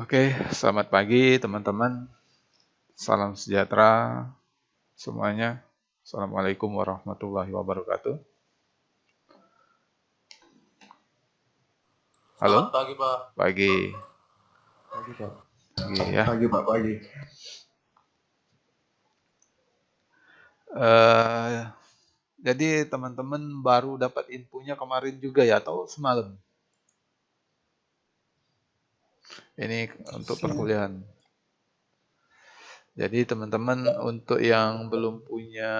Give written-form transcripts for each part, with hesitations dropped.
Oke, selamat pagi teman-teman. Salam sejahtera semuanya. Assalamualaikum warahmatullahi wabarakatuh. Selamat Halo, pagi, Pak. pagi. Pagi Pak. Pagi ya. Pagi Pak, pagi. Eh, jadi teman-teman baru dapat infonya kemarin juga ya, atau semalam? Ini untuk perkuliahan. Jadi teman-teman untuk yang belum punya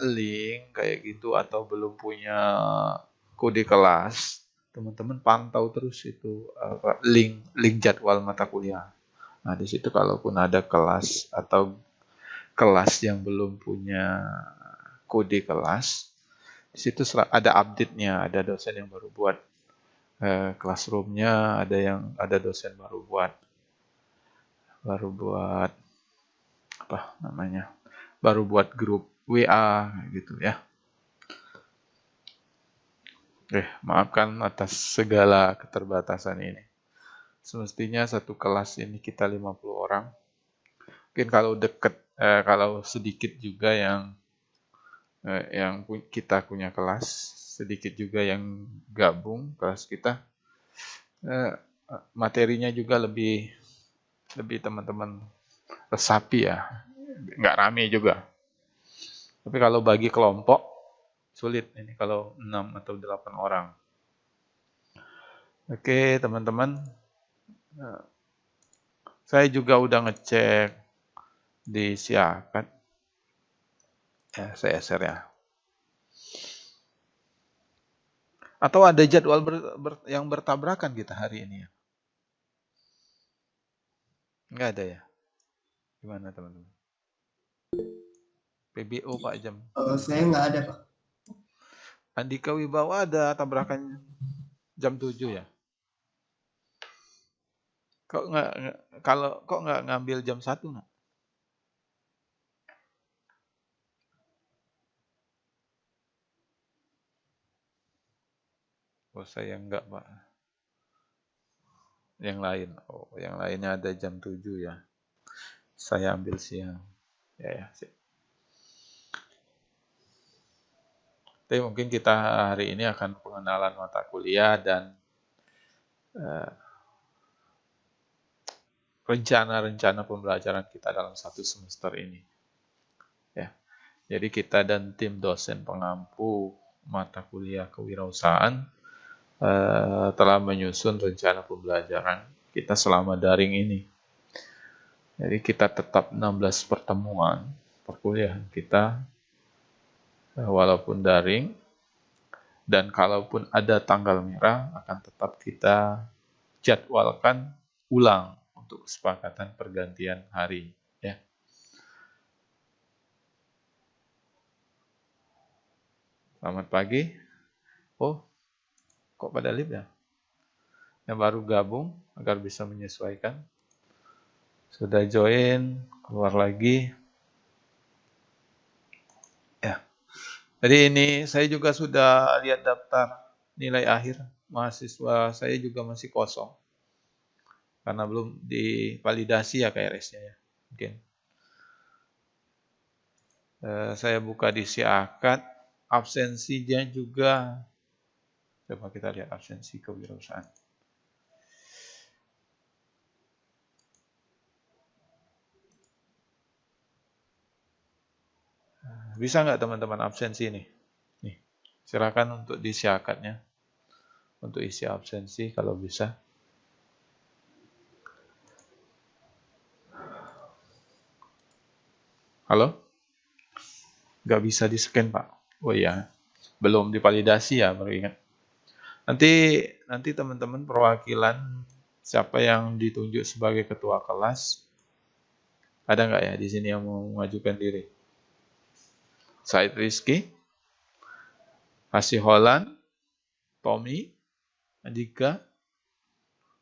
link kayak gitu atau belum punya kode kelas, teman-teman pantau terus itu link jadwal mata kuliah. Nah, di situ kalaupun ada kelas atau kelas yang belum punya kode kelas, di situ ada update-nya, ada dosen yang baru buat classroom-nya, ada dosen baru buat apa namanya? Baru buat grup WA gitu ya. Maafkan atas segala keterbatasan ini. Semestinya satu kelas ini kita 50 orang. Mungkin kalau sedikit juga yang kita punya kelas, sedikit juga yang gabung kelas kita, eh, materinya juga lebih teman-teman resapi ya, nggak rame juga. Tapi kalau bagi kelompok sulit ini kalau 6 atau 8 orang. Oke teman-teman, saya juga udah ngecek di Siakat. Saya share ya. Atau ada jadwal yang bertabrakan kita hari ini ya? Nggak ada ya? Gimana teman-teman? PBO Pak Jam. Saya nggak ada Pak. Andika Wibawa ada tabrakan jam 7 ya? Kok nggak ngambil jam 1 nggak? Oh saya nggak Pak. Yang lain. Oh yang lainnya ada jam 7 ya. Saya ambil siang. Ya. Tapi mungkin kita hari ini akan pengenalan mata kuliah dan rencana-rencana pembelajaran kita dalam satu semester ini. Ya. Jadi kita dan tim dosen pengampu mata kuliah kewirausahaan telah menyusun rencana pembelajaran kita selama daring ini. Jadi kita tetap 16 pertemuan perkuliahan kita walaupun daring, dan kalaupun ada tanggal merah akan tetap kita jadwalkan ulang untuk kesepakatan pergantian hari. Ya. Selamat pagi. Oh, kok pada live ya? Yang baru gabung agar bisa menyesuaikan. Sudah join, keluar lagi. Ya. Jadi ini saya juga sudah lihat daftar nilai akhir. Mahasiswa saya juga masih kosong. Karena belum divalidasi ya KRS-nya ya. Mungkin. Saya buka di Siakat. Absensinya juga. Coba kita lihat absensi kewirausahaan. Bisa nggak teman-teman absensi ini? Nih, silakan untuk di Siakatnya. Untuk isi absensi kalau bisa. Halo? Nggak bisa di-scan, Pak. Oh iya, belum divalidasi ya, baru ingat. Nanti teman-teman perwakilan siapa yang ditunjuk sebagai ketua kelas, ada nggak ya di sini yang mau mengajukan diri? Said Rizky, Hasih Holland, Tommy, Andika,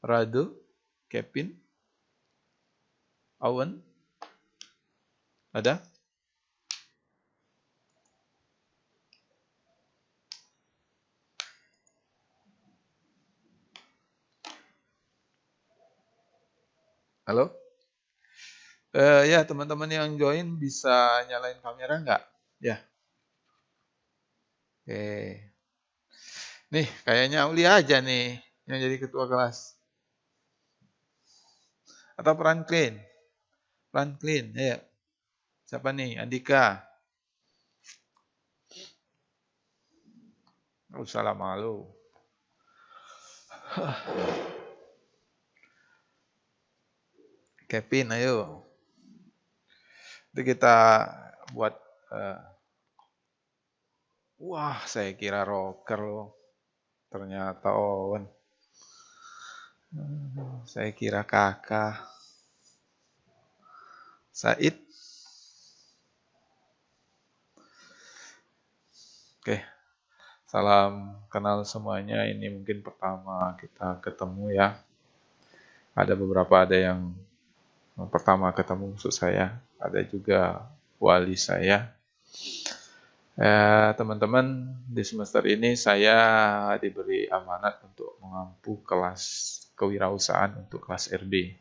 Rado, Kevin, Awan, ada? Halo? Ya, teman-teman yang join bisa nyalain kamera nggak? Ya, oke. Nih, kayaknya Aulia aja nih yang jadi ketua kelas. Atau Franklin? Franklin, ayo. Siapa nih? Andika. Nggak usah lah malu. Kevin, ayo. Itu kita buat. Wah, saya kira rocker loh. Ternyata Owen. Saya kira kakak. Said. Oke. Salam kenal semuanya. Ini mungkin pertama kita ketemu ya. Ada beberapa yang pertama ketemu maksud saya. Ada juga wali saya. Teman-teman, di semester ini saya diberi amanat untuk mengampu kelas kewirausahaan untuk kelas RD.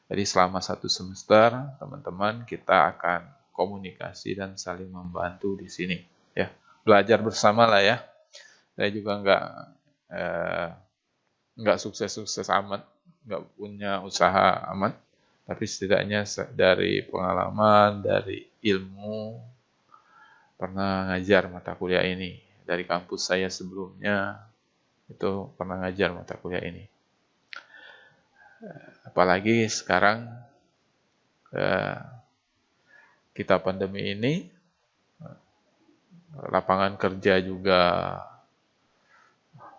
Jadi selama 1 semester, teman-teman kita akan komunikasi dan saling membantu di sini. Ya, belajar bersama lah ya. Saya juga nggak sukses-sukses amat, nggak punya usaha amat, tapi setidaknya dari pengalaman, dari ilmu, pernah ngajar mata kuliah ini. Dari kampus saya sebelumnya, itu pernah ngajar mata kuliah ini. Apalagi sekarang kita pandemi ini, lapangan kerja juga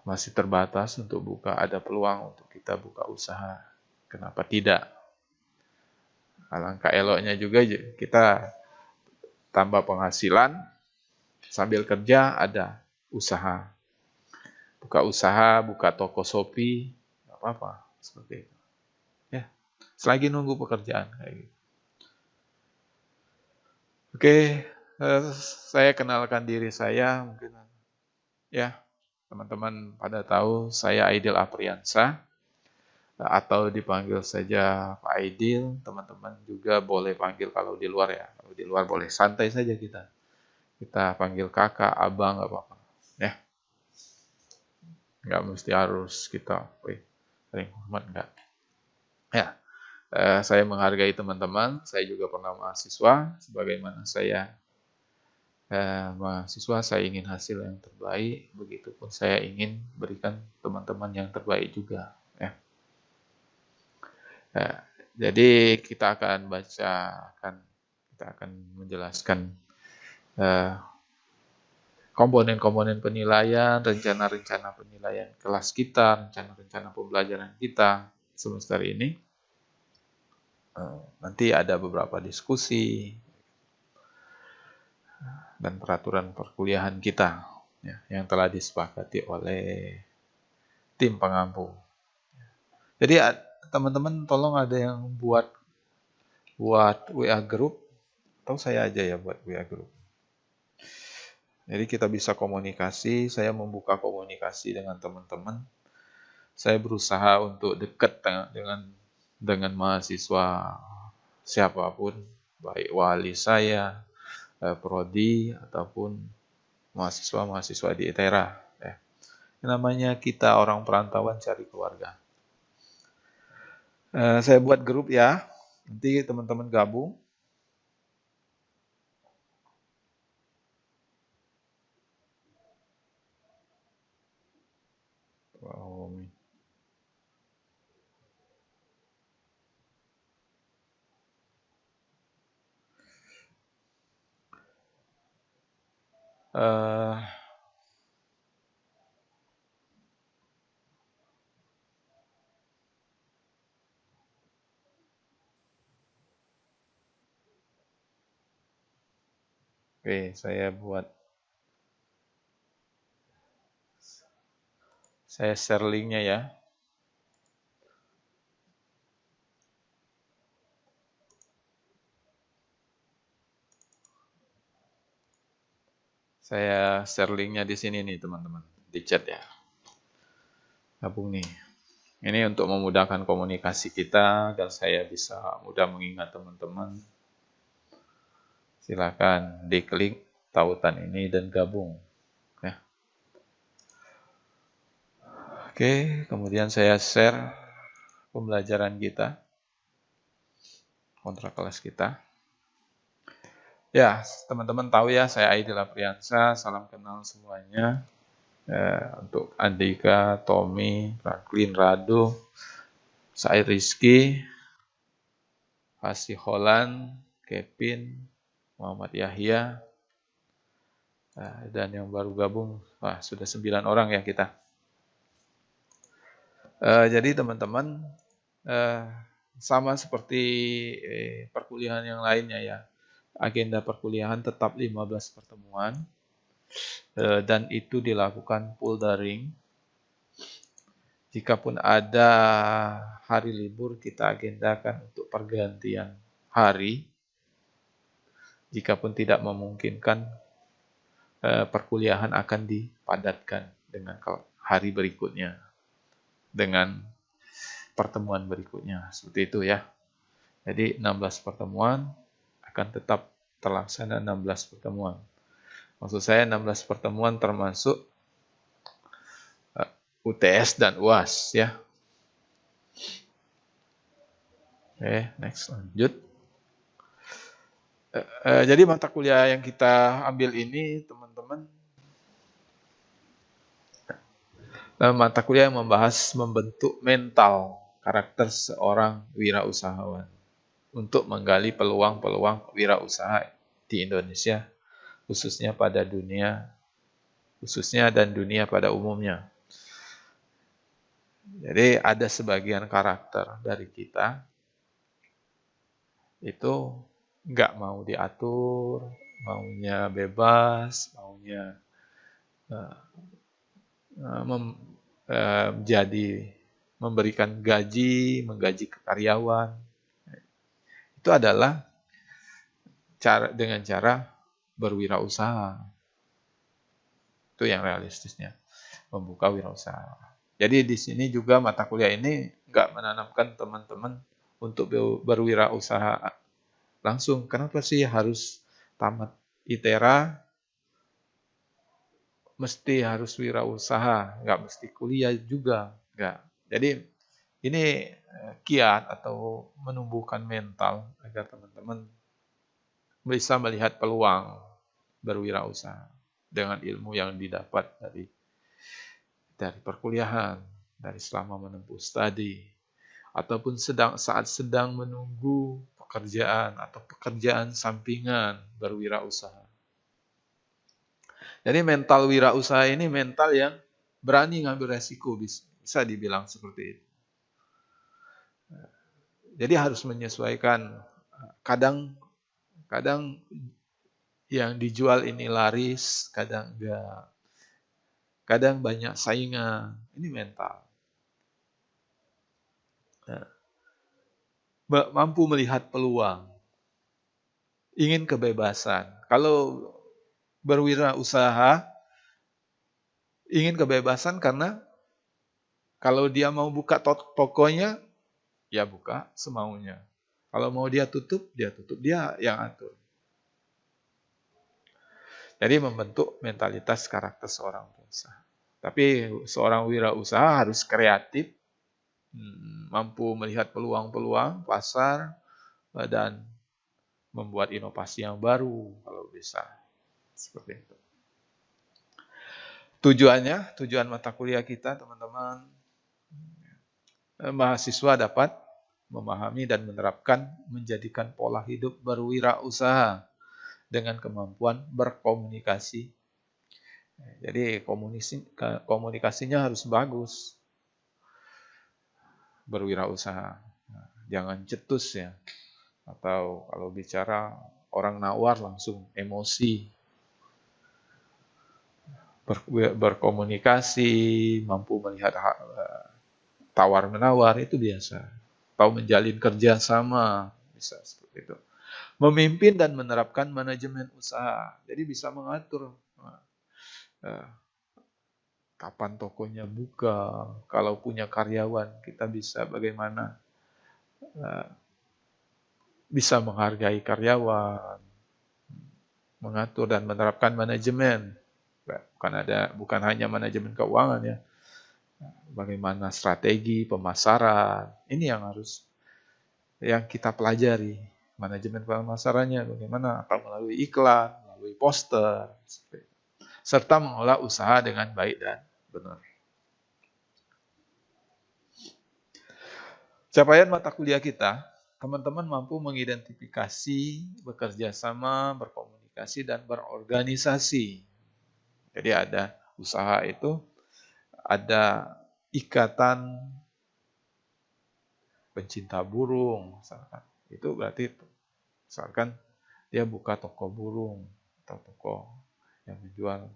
masih terbatas untuk buka, ada peluang untuk kita buka usaha. Kenapa tidak? Alangkah eloknya juga kita tambah penghasilan, sambil kerja ada usaha. Buka usaha, buka toko Shopee, nggak apa-apa. Seperti itu. Ya, selagi nunggu pekerjaan kayak gitu. Oke, saya kenalkan diri saya mungkin ya. Teman-teman pada tahu saya Aidil Apriansa atau dipanggil saja Pak Aidil. Teman-teman juga boleh panggil kalau di luar ya. Kalau di luar boleh santai saja kita. Kita panggil kakak, abang, nggak apa-apa. Ya, nggak mesti harus kita saling hormat nggak. Ya, saya menghargai teman-teman. Saya juga pernah mahasiswa. Sebagaimana saya mahasiswa, saya ingin hasil yang terbaik, begitupun saya ingin berikan teman-teman yang terbaik juga. Ya. Jadi kita akan kita akan menjelaskan komponen-komponen penilaian, rencana-rencana penilaian kelas kita, rencana-rencana pembelajaran kita semester ini. Nanti ada beberapa diskusi dan peraturan perkuliahan kita ya, yang telah disepakati oleh tim pengampu. Jadi teman-teman tolong ada yang buat WA group, atau saya aja ya buat WA group. Jadi kita bisa komunikasi, saya membuka komunikasi dengan teman-teman. Saya berusaha untuk dekat dengan mahasiswa siapapun, baik wali saya, prodi ataupun mahasiswa-mahasiswa di ITERA. Namanya kita orang perantauan cari keluarga. Saya buat grup ya, nanti teman-teman gabung. Oke, saya share linknya ya. Saya share linknya di sini nih teman-teman, di chat ya. Gabung nih. Ini untuk memudahkan komunikasi kita agar saya bisa mudah mengingat teman-teman. Silakan diklik tautan ini dan gabung. Ya. Oke, kemudian saya share pembelajaran kita, kontrak kelas kita. Ya, teman-teman tahu ya, saya Aidil Apriansa, salam kenal semuanya. Untuk Andika, Tommy, Franklin, Rado, Said Rizky, Fasih Holland, Kevin, Muhammad Yahya, dan yang baru gabung, sudah 9 orang ya kita. Jadi teman-teman, sama seperti perkuliahan yang lainnya ya, agenda perkuliahan tetap 15 pertemuan, dan itu dilakukan full daring. Jikapun ada hari libur, kita agendakan untuk pergantian hari. Jikapun tidak memungkinkan, perkuliahan akan dipadatkan dengan hari berikutnya, dengan pertemuan berikutnya. Seperti itu ya. Jadi 16 pertemuan akan tetap terlaksana 16 pertemuan. Maksud saya 16 pertemuan termasuk UTS dan UAS ya. Oke, next lanjut. Jadi mata kuliah yang kita ambil ini teman-teman, mata kuliah yang membahas membentuk mental karakter seorang wirausahawan untuk menggali peluang-peluang wirausaha di Indonesia, khususnya dan dunia pada umumnya. Jadi ada sebagian karakter dari kita itu nggak mau diatur, maunya bebas, maunya memberikan menggaji karyawan. Itu adalah dengan cara berwirausaha. Itu yang realistisnya, membuka wirausaha. Jadi di sini juga mata kuliah ini nggak menanamkan teman-teman untuk berwirausaha langsung. Kenapa sih harus tamat ITERA, mesti harus wirausaha, nggak mesti kuliah juga, nggak. Jadi ini kiat atau menumbuhkan mental agar teman-teman bisa melihat peluang berwirausaha dengan ilmu yang didapat dari perkuliahan, dari selama menempuh studi, ataupun saat sedang menunggu pekerjaan atau pekerjaan sampingan berwirausaha. Jadi mental wirausaha ini mental yang berani ngambil resiko, bisa dibilang seperti itu. Jadi harus menyesuaikan. Kadang yang dijual ini laris, kadang enggak. Kadang banyak saingan. Ini mental. Mampu melihat peluang. Ingin kebebasan. Kalau berwirausaha, ingin kebebasan karena kalau dia mau buka tokonya, ya buka semaunya. Kalau mau dia tutup, dia yang atur. Jadi membentuk mentalitas karakter seorang wirausaha. Tapi seorang wirausaha harus kreatif, mampu melihat peluang-peluang pasar, dan membuat inovasi yang baru kalau bisa. Seperti itu. Tujuan mata kuliah kita, teman-teman, mahasiswa dapat memahami dan menerapkan, menjadikan pola hidup berwirausaha dengan kemampuan berkomunikasi. Jadi komunikasinya harus bagus. Berwirausaha. Jangan cetus ya. Atau kalau bicara orang nawar langsung emosi. Berkomunikasi, mampu melihat tawar-menawar, itu biasa. Tahu menjalin kerjasama, bisa seperti itu. Memimpin dan menerapkan manajemen usaha. Jadi bisa mengatur kapan tokonya buka, kalau punya karyawan kita bisa bagaimana bisa menghargai karyawan, mengatur dan menerapkan manajemen. Bukan hanya manajemen keuangan ya. Bagaimana strategi pemasaran. Ini yang kita pelajari. Manajemen pemasarannya bagaimana, atau melalui iklan, melalui poster, serta mengelola usaha dengan baik dan benar. Capaian mata kuliah kita, teman-teman mampu mengidentifikasi, bekerja sama, berkomunikasi, dan berorganisasi. Jadi ada usaha itu, ada ikatan pencinta burung, misalkan. Itu berarti, misalkan dia buka toko burung, atau toko yang menjual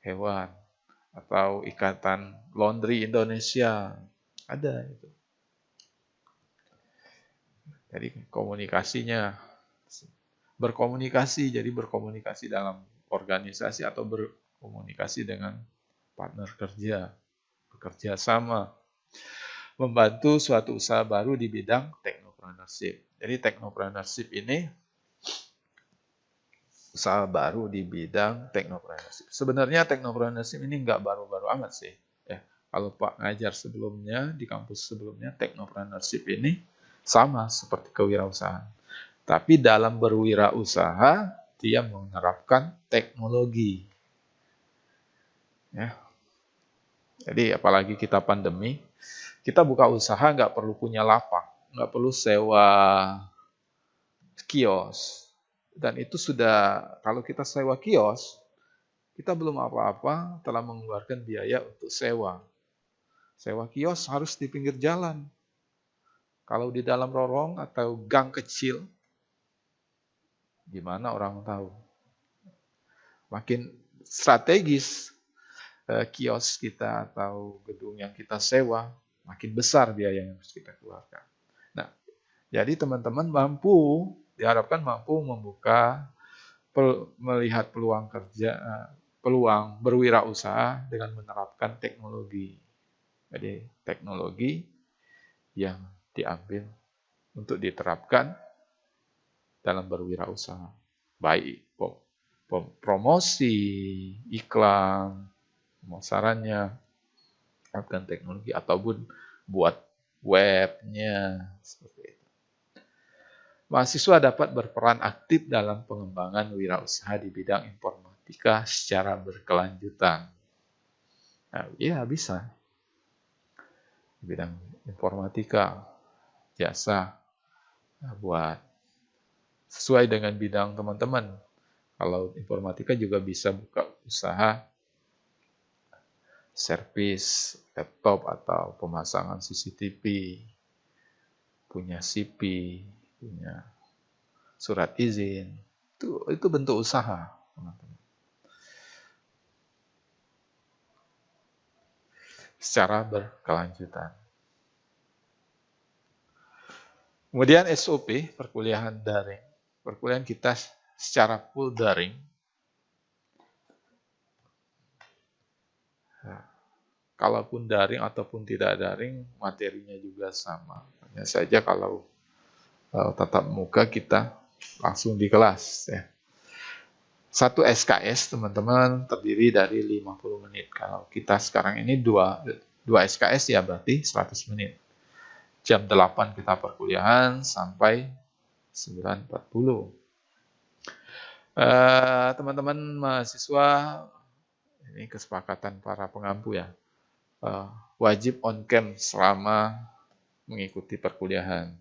hewan, atau ikatan laundry Indonesia, ada itu. Jadi komunikasinya, berkomunikasi, jadi berkomunikasi dalam organisasi atau berkomunikasi dengan partner kerja, bekerja sama, membantu suatu usaha baru di bidang technopreneurship. Jadi technopreneurship ini usaha baru di bidang technopreneurship. Sebenarnya technopreneurship ini nggak baru-baru amat sih. Ya, kalau Pak ngajar sebelumnya, di kampus sebelumnya, technopreneurship ini sama seperti kewirausahaan. Tapi dalam berwirausaha, dia menerapkan teknologi. Ya. Jadi apalagi kita pandemi, kita buka usaha nggak perlu punya lapak, nggak perlu sewa kios. Dan itu sudah, kalau kita sewa kios, kita belum apa-apa telah mengeluarkan biaya untuk sewa. Sewa kios harus di pinggir jalan. Kalau di dalam lorong atau gang kecil, gimana orang tahu? Makin strategis kios kita atau gedung yang kita sewa, makin besar biaya yang harus kita keluarkan. Nah, jadi teman-teman diharapkan mampu melihat peluang kerja, peluang berwirausaha dengan menerapkan teknologi. Jadi teknologi yang diambil untuk diterapkan dalam berwirausaha. Baik promosi, iklan, pemasarannya, terapkan teknologi, ataupun buat webnya, seperti itu. Mahasiswa dapat berperan aktif dalam pengembangan wirausaha di bidang informatika secara berkelanjutan. Nah, ya bisa. Di bidang informatika, jasa, buat sesuai dengan bidang teman-teman. Kalau informatika juga bisa buka usaha servis laptop atau pemasangan CCTV, punya CP, punya surat izin. Itu bentuk usaha, teman-teman. Secara berkelanjutan. Kemudian SOP, perkuliahan daring. Perkuliahan kita secara full daring. Nah, kalaupun daring ataupun tidak daring, materinya juga sama. Hanya saja kalau tatap muka kita langsung di kelas. Ya. Satu SKS, teman-teman, terdiri dari 50 menit. Kalau kita sekarang ini 2 SKS ya berarti 100 menit. Jam 8 kita perkuliahan sampai 9.40. Teman-teman mahasiswa, ini kesepakatan para pengampu ya, wajib on cam selama mengikuti perkuliahan.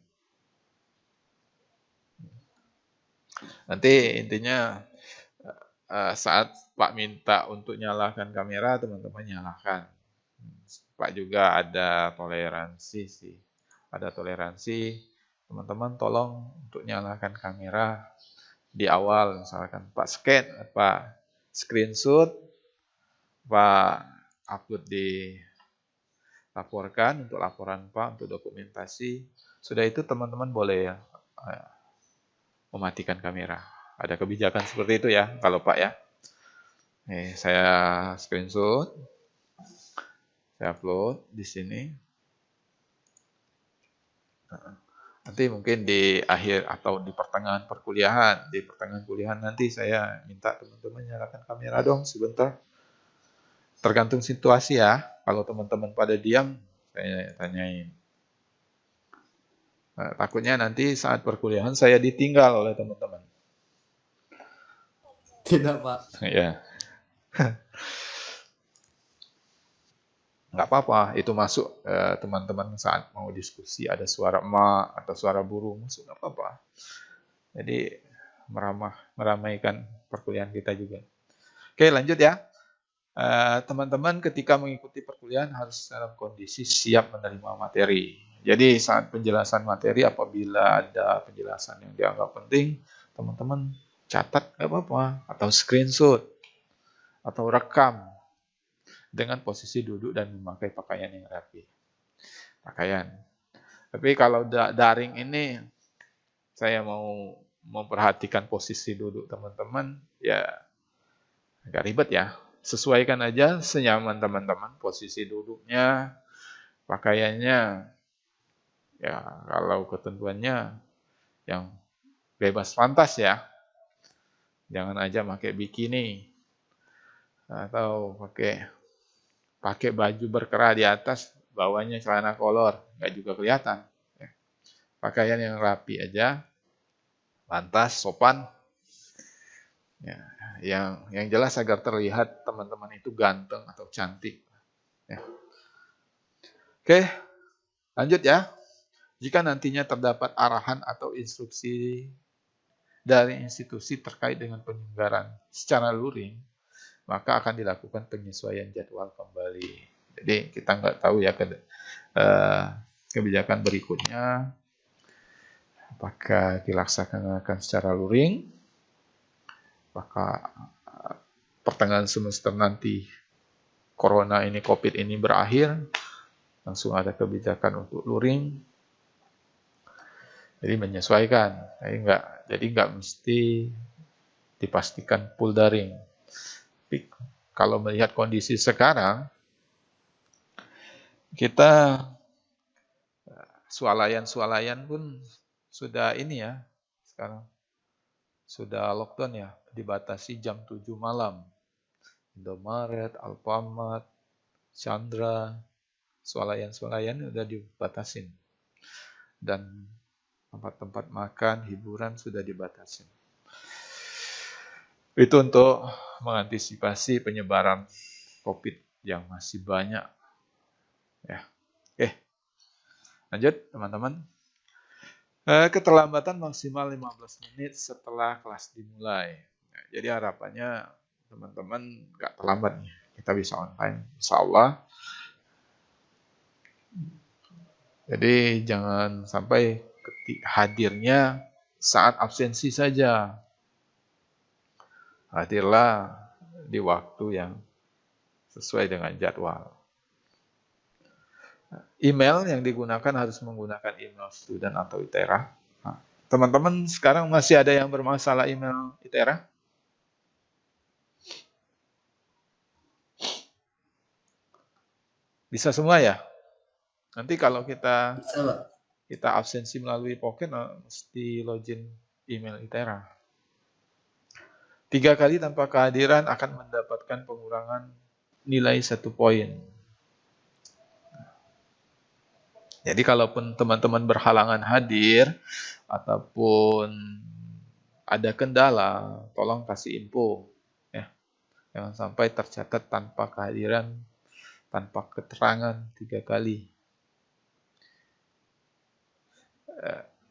Nanti intinya saat Pak minta untuk nyalakan kamera, teman-teman nyalakan. Pak juga ada toleransi sih. Ada toleransi, teman-teman tolong untuk nyalakan kamera di awal, misalkan Pak scan, Pak screenshot, Pak upload dilaporkan untuk laporan Pak, untuk dokumentasi. Sudah itu teman-teman boleh mematikan kamera. Ada kebijakan seperti itu ya, kalau Pak ya. Nih, saya screenshot, Saya upload di sini. Nanti mungkin di akhir atau di pertengahan perkuliahan, di pertengahan kuliahan nanti saya minta teman-teman nyalakan kamera dong sebentar. Tergantung situasi ya. Kalau teman-teman pada diam, saya tanyain. Nah, takutnya nanti saat perkuliahan saya ditinggal oleh teman-teman. Tidak, Pak. Ya, nggak apa-apa. Itu masuk teman-teman saat mau diskusi ada suara emak atau suara burung masuk nggak apa-apa. Jadi meramaikan perkuliahan kita juga. Oke, lanjut ya. Teman-teman ketika mengikuti perkuliahan harus dalam kondisi siap menerima materi. Jadi saat penjelasan materi apabila ada penjelasan yang dianggap penting, teman-teman catat nggak apa-apa, atau screenshot, atau rekam dengan posisi duduk dan memakai pakaian yang rapi. Pakaian. Tapi kalau daring ini, saya mau memperhatikan posisi duduk teman-teman, ya agak ribet ya. Sesuaikan aja senyaman teman-teman, posisi duduknya, pakaiannya, ya kalau ketentuannya yang bebas pantas ya. Jangan aja pakai bikini atau pakai baju berkerah di atas, bawahnya celana kolor, nggak juga kelihatan. Ya. Pakaian yang rapi aja, pantas, sopan. Ya, yang jelas agar terlihat teman-teman itu ganteng atau cantik. Ya. Oke, lanjut ya. Jika nantinya terdapat arahan atau instruksi dari institusi terkait dengan penyelenggaraan secara luring, maka akan dilakukan penyesuaian jadwal kembali. Jadi kita nggak tahu ya kebijakan berikutnya, apakah dilaksanakan secara luring, apakah pertengahan semester nanti corona ini, COVID ini berakhir, langsung ada kebijakan untuk luring. Jadi menyesuaikan, jadi nggak mesti dipastikan full daring. Tapi kalau melihat kondisi sekarang, kita swalayan pun sudah ini ya, sekarang sudah lockdown ya, dibatasi jam 7 malam. Indomaret, Alfamart, Chandra, swalayan sudah dibatasin. Dan tempat-tempat makan, hiburan sudah dibatasi. Itu untuk mengantisipasi penyebaran COVID yang masih banyak. Ya. Oke. Lanjut, teman-teman. Keterlambatan maksimal 15 menit setelah kelas dimulai. Nah, jadi harapannya teman-teman nggak terlambat nih. Kita bisa online, insya Allah. Jadi jangan sampai hadirnya saat absensi saja. Hadirlah di waktu yang sesuai dengan jadwal. Email yang digunakan harus menggunakan email student atau ITERA. Nah, teman-teman sekarang masih ada yang bermasalah email ITERA? Bisa semua ya? Nanti kalau kita absensi melalui Pocket, mesti login email ITERA. 3 kali tanpa kehadiran akan mendapatkan pengurangan nilai 1 poin. Jadi kalaupun teman-teman berhalangan hadir ataupun ada kendala, tolong kasih info. Ya. Jangan sampai tercatat tanpa kehadiran, tanpa keterangan 3 kali.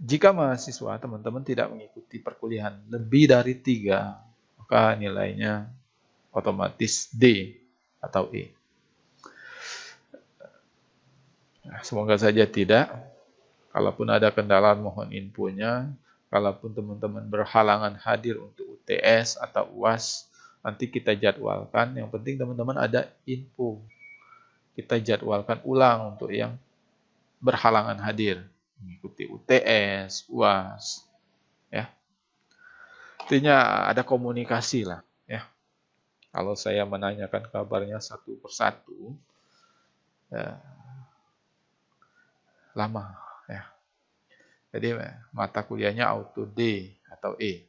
Jika mahasiswa teman-teman tidak mengikuti perkuliahan lebih dari 3, maka nilainya otomatis D atau E. Semoga saja tidak. Kalaupun ada kendala mohon infonya. Kalaupun teman-teman berhalangan hadir untuk UTS atau UAS, nanti kita jadwalkan. Yang penting teman-teman ada info. Kita jadwalkan ulang untuk yang berhalangan hadir. Mengikuti UTS, UAS. Ya. Intinya ada komunikasi lah. Ya. Kalau saya menanyakan kabarnya satu persatu, lama ya. Jadi mata kuliahnya auto D atau E.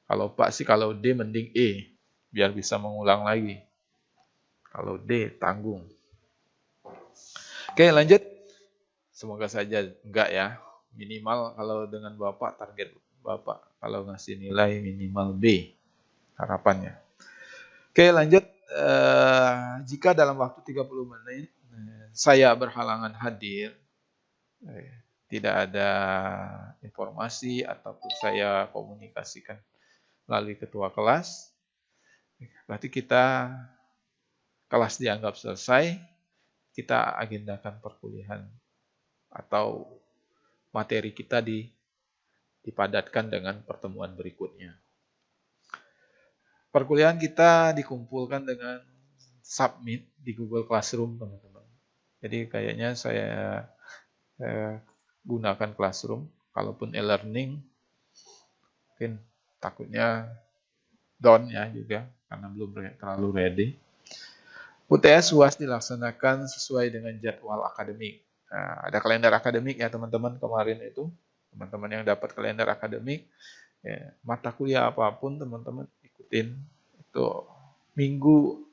Kalau Pak sih kalau D mending E biar bisa mengulang lagi. Kalau D tanggung. Oke, lanjut. Semoga saja enggak ya. Minimal kalau dengan Bapak, target Bapak kalau ngasih nilai minimal B harapannya. Oke, lanjut. Jika dalam waktu 30 menit saya berhalangan hadir, tidak ada informasi ataupun saya komunikasikan melalui ketua kelas, berarti kelas dianggap selesai, kita agendakan perkuliahan atau materi kita dipadatkan dengan pertemuan berikutnya. Perkuliahan kita dikumpulkan dengan submit di Google Classroom, teman-teman. Jadi kayaknya saya gunakan Classroom. Kalaupun e-learning, mungkin takutnya down ya juga, karena belum terlalu ready. UTS UAS dilaksanakan sesuai dengan jadwal akademik. Nah, ada kalender akademik ya teman-teman kemarin itu. Teman-teman yang dapat kalender akademik, ya, mata kuliah apapun teman-teman ikutin. Itu minggu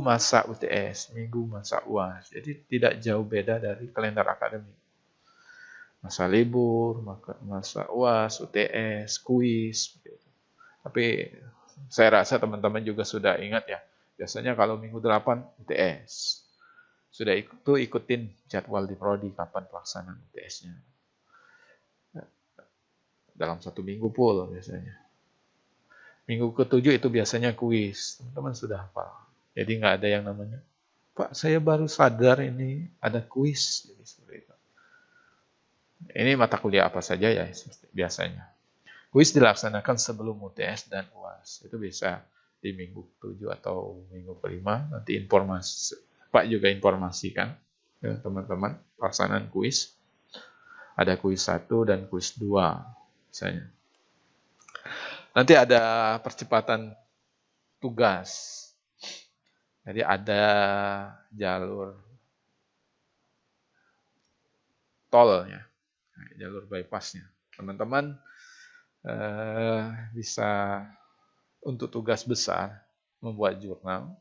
masa UTS, minggu masa UAS. Jadi tidak jauh beda dari kalender akademik. Masa libur, masa UAS, UTS, kuis. Tapi saya rasa teman-teman juga sudah ingat ya. Biasanya kalau minggu 8 UTS. Sudah ikutin jadwal di prodi kapan pelaksanaan UTS-nya. Dalam 1 minggu full biasanya. Minggu ke-7 itu biasanya kuis. Teman-teman sudah hafal. Jadi nggak ada yang namanya, Pak, saya baru sadar ini ada kuis. Jadi seperti itu. Ini mata kuliah apa saja ya biasanya. Kuis dilaksanakan sebelum UTS dan UAS. Itu bisa di minggu ke-7 atau minggu ke-5. Nanti Pak juga informasikan ya, teman-teman pelaksanaan kuis. Ada kuis 1 dan kuis 2 misalnya. Nanti ada percepatan tugas. Jadi ada jalur tolnya, jalur bypassnya. Teman-teman bisa untuk tugas besar membuat jurnal,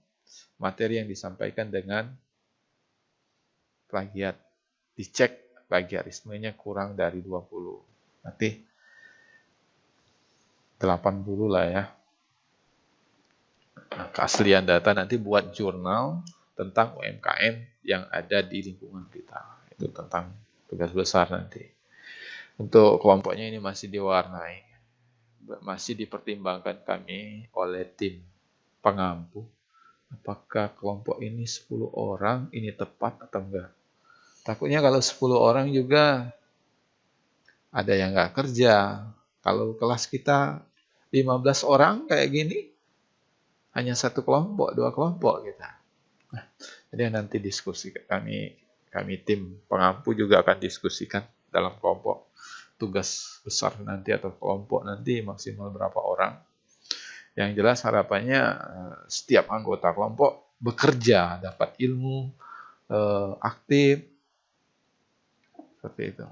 materi yang disampaikan dengan plagiat. Dicek plagiarismenya kurang dari 20. Nanti 80 lah ya. Nah, keaslian data nanti buat jurnal tentang UMKM yang ada di lingkungan kita. Itu tentang tugas besar nanti. Untuk kelompoknya ini masih diwarnai. Masih dipertimbangkan kami oleh tim pengampu. Apakah kelompok ini 10 orang ini tepat atau enggak. Takutnya kalau 10 orang juga ada yang enggak kerja. Kalau kelas kita 15 orang kayak gini, hanya 1 kelompok, 2 kelompok kita. Nah, jadi nanti diskusi kami tim pengampu juga akan diskusikan dalam kelompok tugas besar nanti atau kelompok nanti maksimal berapa orang. Yang jelas harapannya setiap anggota kelompok bekerja, dapat ilmu, aktif, seperti itu.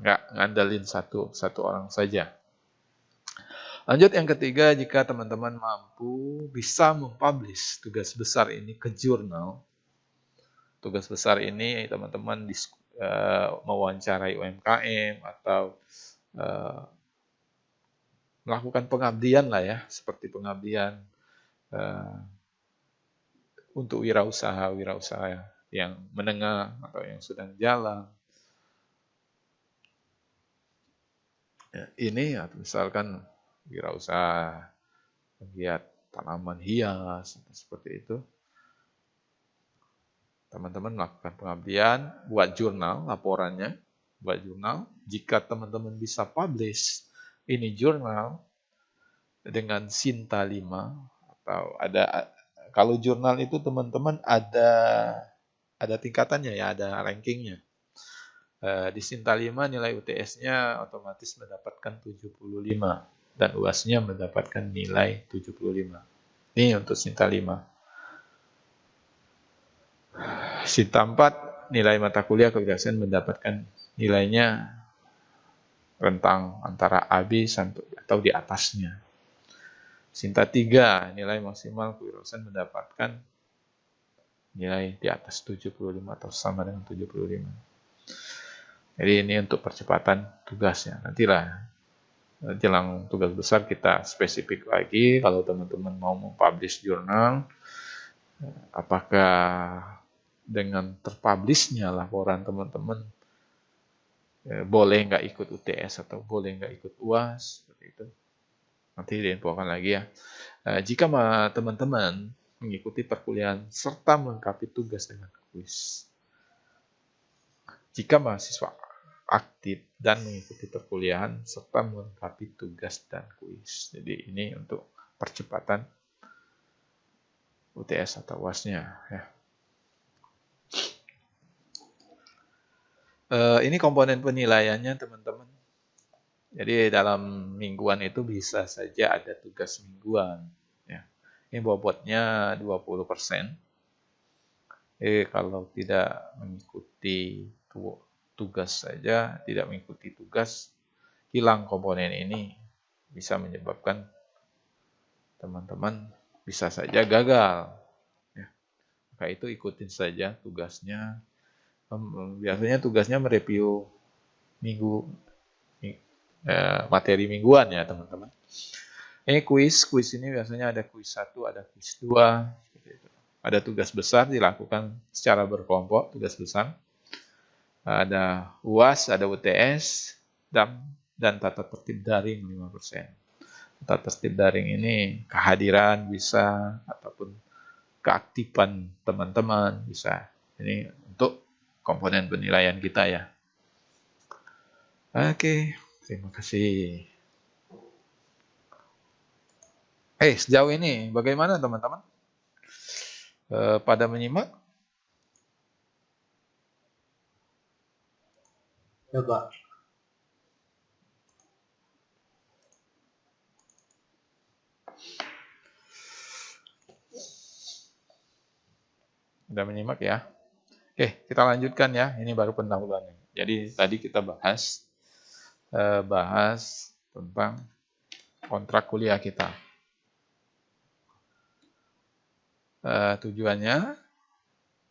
Nggak ngandelin satu orang saja. Lanjut yang ketiga, jika teman-teman mampu bisa mempublish tugas besar ini ke jurnal. Tugas besar ini teman-teman mewawancarai UMKM atau melakukan pengabdian lah ya, seperti pengabdian untuk wirausaha yang menengah atau yang sedang jalan. Ya, ini misalkan wirausaha penggiat tanaman hias seperti itu. Teman-teman melakukan pengabdian, buat jurnal laporannya, buat jurnal. Jika teman-teman bisa publish ini jurnal dengan Sinta 5 atau ada, kalau jurnal itu teman-teman ada tingkatannya ya, ada rankingnya. Di Sinta 5 nilai UTS-nya otomatis mendapatkan 75 dan UAS-nya mendapatkan nilai 75. Ini untuk Sinta 5. Sinta 4, nilai mata kuliah kewirausahaan mendapatkan nilainya rentang antara AB atau di atasnya. Sinta 3, nilai maksimal kewirausahaan mendapatkan nilai di atas 75 atau sama dengan 75. Jadi ini untuk percepatan tugasnya. Nantilah jelang tugas besar kita spesifik lagi kalau teman-teman mau mempublish jurnal, apakah dengan terpublishnya laporan teman-teman boleh nggak ikut UTS atau boleh nggak ikut UAS, seperti itu. Nanti diinfokan lagi ya. Jika teman-teman mengikuti perkuliahan serta melengkapi tugas dengan kuis. Jika mahasiswa aktif dan mengikuti perkuliahan serta melengkapi tugas dan kuis. Jadi ini untuk percepatan UTS atau UAS-nya ya. Ini komponen penilaiannya teman-teman. Jadi dalam mingguan itu bisa saja ada tugas mingguan. Ya. Ini bobotnya 20%. Kalau tidak mengikuti tugas saja, tidak mengikuti tugas, hilang komponen ini bisa menyebabkan teman-teman bisa saja gagal. Ya. Maka itu ikutin saja tugasnya. Biasanya tugasnya mereview materi mingguan ya teman-teman. Ini kuis ini biasanya ada kuis 1, ada kuis 2. Ada tugas besar dilakukan secara berkelompok, tugas besar. Ada UAS, ada UTS, dan tata tertib daring 5%. Tata tertib daring ini kehadiran bisa, ataupun keaktifan teman-teman bisa. Ini untuk komponen penilaian kita ya. Oke, terima kasih. Sejauh ini bagaimana teman-teman? Pada menyimak? Ya, Pak. Sudah menyimak ya? Oke, kita lanjutkan ya. Ini baru pendahuluannya. Jadi tadi kita bahas tentang kontrak kuliah kita. Tujuannya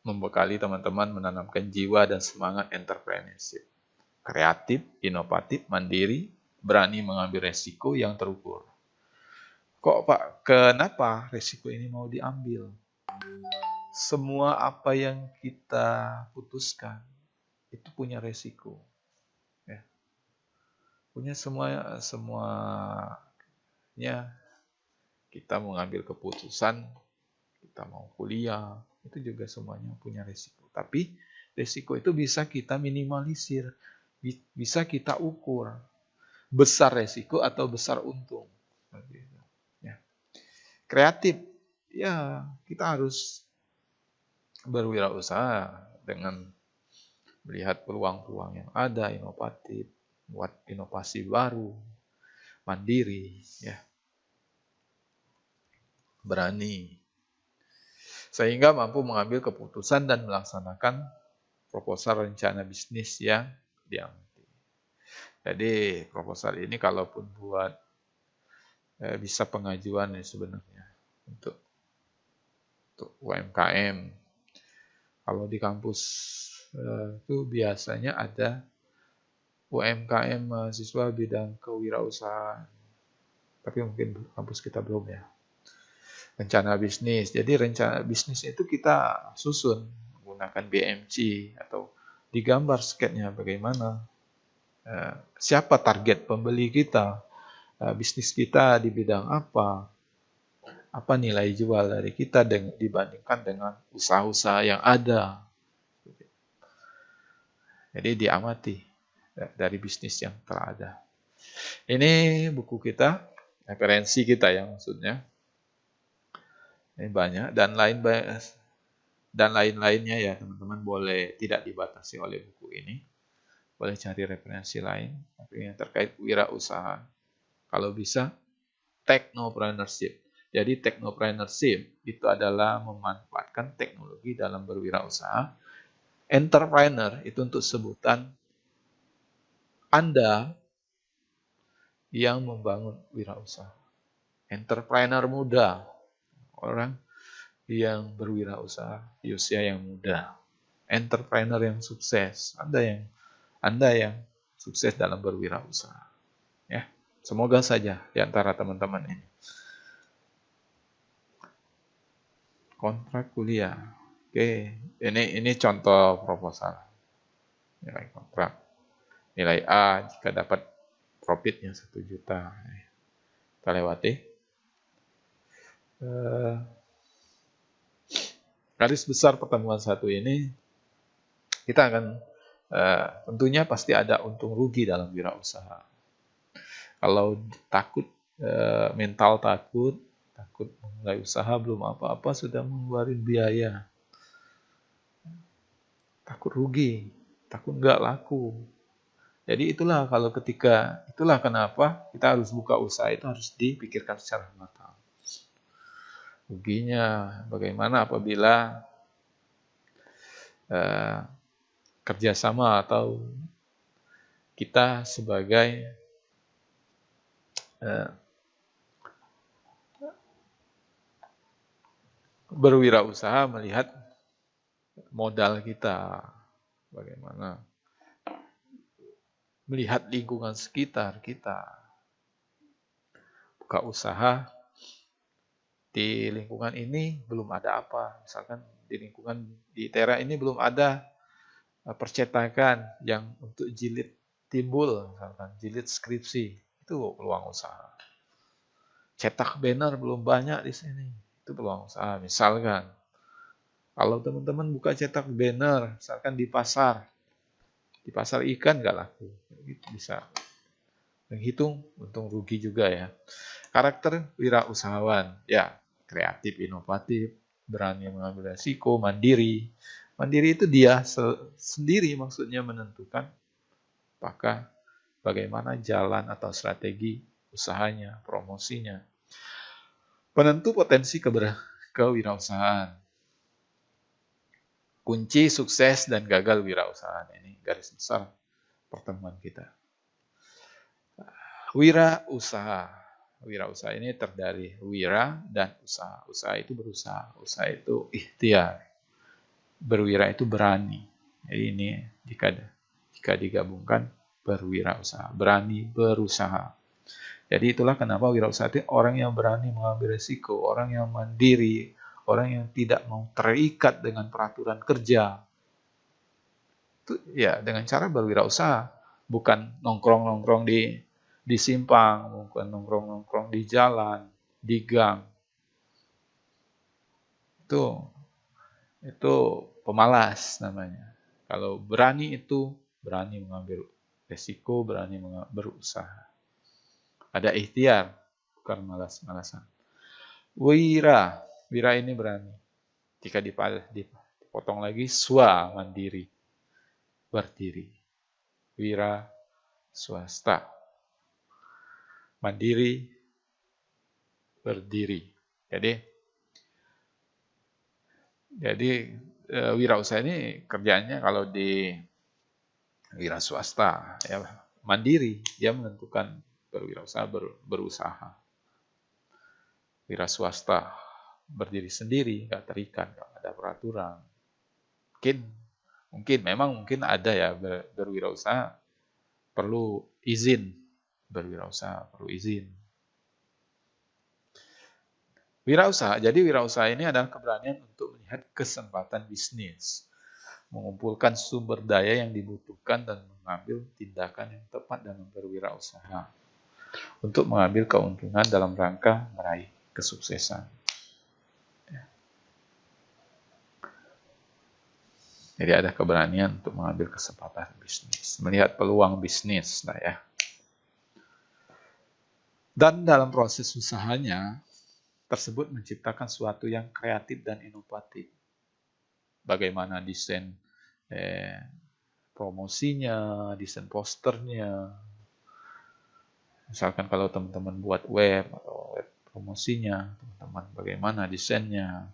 membekali teman-teman menanamkan jiwa dan semangat entrepreneurship. Kreatif, inovatif, mandiri, berani mengambil resiko yang terukur. Kok Pak, kenapa resiko ini mau diambil? Semua apa yang kita putuskan itu punya resiko. Ya. Punya semuanya kita mengambil keputusan, kita mau kuliah, itu juga semuanya punya resiko. Tapi resiko itu bisa kita minimalisir, bisa kita ukur. Besar resiko atau besar untung. Ya. Kreatif, ya kita harus berwirausaha dengan melihat peluang-peluang yang ada, inovatif, buat inovasi baru, mandiri, ya, berani, sehingga mampu mengambil keputusan dan melaksanakan proposal rencana bisnis yang diamati. Jadi proposal ini kalaupun buat bisa pengajuan ya sebenarnya untuk UMKM. Kalau di kampus itu biasanya ada UMKM mahasiswa bidang kewirausahaan. Tapi mungkin kampus kita belum ya. Rencana bisnis. Jadi rencana bisnis itu kita susun menggunakan BMC atau digambar sketnya bagaimana. Siapa target pembeli kita. Bisnis kita di bidang apa. Apa nilai jual dari kita dibandingkan dengan usaha-usaha yang ada. Jadi diamati dari bisnis yang telah ada. Ini buku kita, referensi kita ya maksudnya. Ini banyak dan lain-lainnya ya teman-teman, boleh tidak dibatasi oleh buku ini. Boleh cari referensi lain, tapi yang terkait wirausaha. Kalau bisa, technopreneurship. Jadi technopreneurship itu adalah memanfaatkan teknologi dalam berwirausaha Entrepreneur itu untuk sebutan Anda yang membangun wirausaha. Entrepreneur muda, orang yang berwirausaha di usia yang muda. Entrepreneur yang sukses, Anda yang sukses dalam berwirausaha. Ya, semoga saja di antara teman-teman ini. Kontrak kuliah. Oke, ini contoh proposal. Nilai kontrak. Nilai A jika dapat profitnya 1 juta. Kita lewati. Garis besar pertemuan satu ini, kita akan tentunya pasti ada untung rugi dalam wirausaha. Kalau takut, mental takut memulai usaha, belum apa-apa sudah mengeluarkan biaya. Takut rugi, takut nggak laku. Jadi itulah kenapa kita harus buka usaha itu harus dipikirkan secara matang. Ruginya bagaimana apabila kerjasama atau kita sebagai berwirausaha melihat modal kita, bagaimana melihat lingkungan sekitar kita. Buka usaha, di lingkungan ini belum ada apa. Misalkan di Tera ini belum ada percetakan yang untuk jilid timbul, misalkan jilid skripsi, itu peluang usaha. Cetak banner belum banyak di sini, itu peluang usaha. Misalkan, kalau teman-teman buka cetak banner, misalkan di pasar ikan nggak laku, bisa menghitung untung rugi juga ya. Karakter wirausahawan, ya kreatif, inovatif, berani mengambil resiko, mandiri. Mandiri itu dia sendiri maksudnya menentukan apakah bagaimana jalan atau strategi usahanya, promosinya. Penentu potensi kewirausahaan. Kunci sukses dan gagal wirausahaan. Ini garis besar pertemuan kita. Wirausaha. Wirausaha ini terdiri wira dan usaha. Usaha itu berusaha. Usaha itu ikhtiar. Berwira itu berani. Jadi ini jika digabungkan berwirausaha. Berani berusaha. Jadi itulah kenapa wirausaha itu orang yang berani mengambil risiko. Orang yang mandiri. Orang yang tidak mau terikat dengan peraturan kerja. Itu ya dengan cara berwirausaha. Bukan nongkrong-nongkrong di simpang, bukan nongkrong-nongkrong di jalan, di gang. Itu pemalas namanya. Kalau berani itu berani mengambil resiko, berani berusaha. Ada ikhtiar, bukan malas-malasan. Wira ini berani. Jika dipotong lagi, swa mandiri, berdiri. Wira swasta. Mandiri, berdiri. Jadi wirausaha ini kerjanya kalau di wira swasta ya mandiri, dia menentukan berwirausaha, berusaha. Wira swasta berdiri sendiri, nggak terikat, nggak ada peraturan. Mungkin ada ya berwirausaha perlu izin. Berwirausaha perlu izin. Jadi wirausaha ini adalah keberanian untuk melihat kesempatan bisnis, mengumpulkan sumber daya yang dibutuhkan dan mengambil tindakan yang tepat dalam berwirausaha untuk mengambil keuntungan dalam rangka meraih kesuksesan. Jadi ada keberanian untuk mengambil kesempatan bisnis, melihat peluang bisnis lah ya. Dan dalam proses usahanya tersebut menciptakan sesuatu yang kreatif dan inovatif. Bagaimana desain promosinya, desain posternya. Misalkan kalau teman-teman buat web atau web promosinya, teman-teman bagaimana desainnya,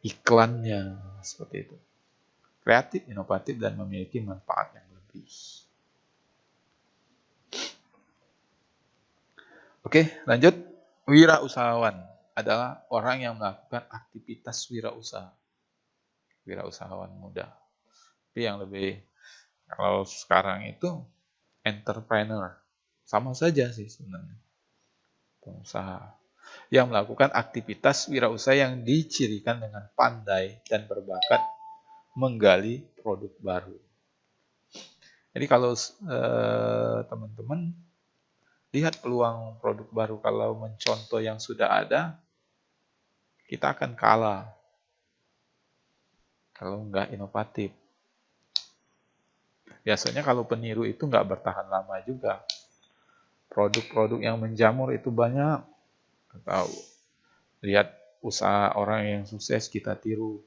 iklannya, seperti itu. kreatif, inovatif, dan memiliki manfaat yang lebih. Oke, lanjut. Wirausahawan adalah orang yang melakukan aktivitas wirausaha. Wirausahawan muda. Tapi yang lebih, kalau sekarang itu entrepreneur. Sama saja sih sebenarnya. Pengusaha yang melakukan aktivitas wirausaha yang dicirikan dengan pandai dan berbakat menggali produk baru. Jadi kalau teman-teman lihat peluang produk baru, kalau mencontoh yang sudah ada, kita akan kalah kalau nggak inovatif. Biasanya kalau peniru itu nggak bertahan lama juga. Produk-produk yang menjamur itu banyak. Tahu, lihat usaha orang yang sukses kita tiru.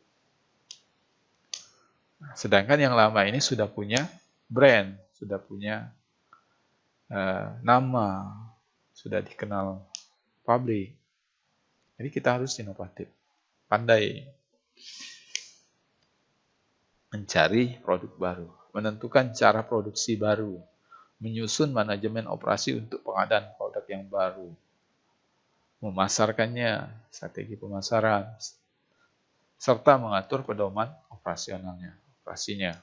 Sedangkan yang lama ini sudah punya brand, sudah punya nama, sudah dikenal publik. Jadi kita harus inovatif, pandai mencari produk baru, menentukan cara produksi baru, menyusun manajemen operasi untuk pengadaan produk yang baru, memasarkannya, strategi pemasaran, serta mengatur pedoman operasinya.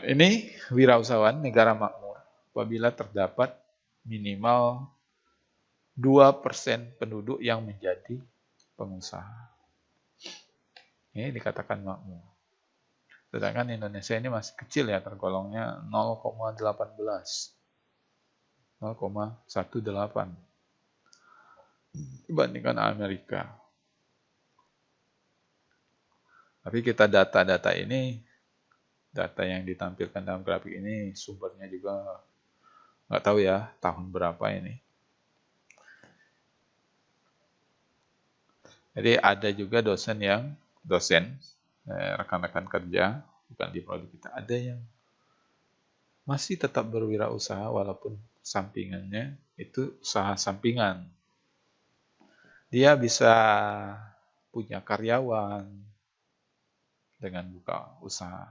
Ini wirausahawan negara makmur apabila terdapat minimal 2% penduduk yang menjadi pengusaha. Ini dikatakan makmur. Sedangkan Indonesia ini masih kecil ya, tergolongnya 0,18. 0,18 dibandingkan Amerika. Tapi kita data-data ini, data yang ditampilkan dalam grafik ini sumbernya juga nggak tahu ya tahun berapa ini. Jadi ada juga dosen rekan-rekan kerja bukan di prodi kita, ada yang masih tetap berwirausaha walaupun sampingannya itu usaha sampingan. Dia bisa punya karyawan dengan buka usaha.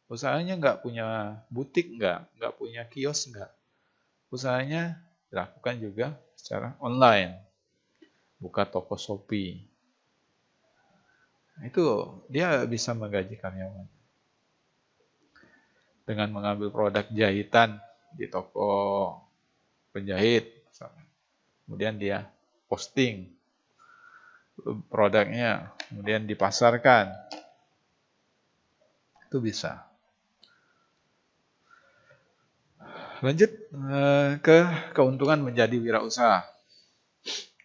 Usahanya nggak punya butik, nggak punya kios, nggak. Usahanya dilakukan juga secara online. Buka toko Shopee. Itu dia bisa menggaji karyawan. Dengan mengambil produk jahitan di toko penjahit. Kemudian dia posting produknya, kemudian dipasarkan. Itu bisa. Lanjut ke keuntungan menjadi wirausaha.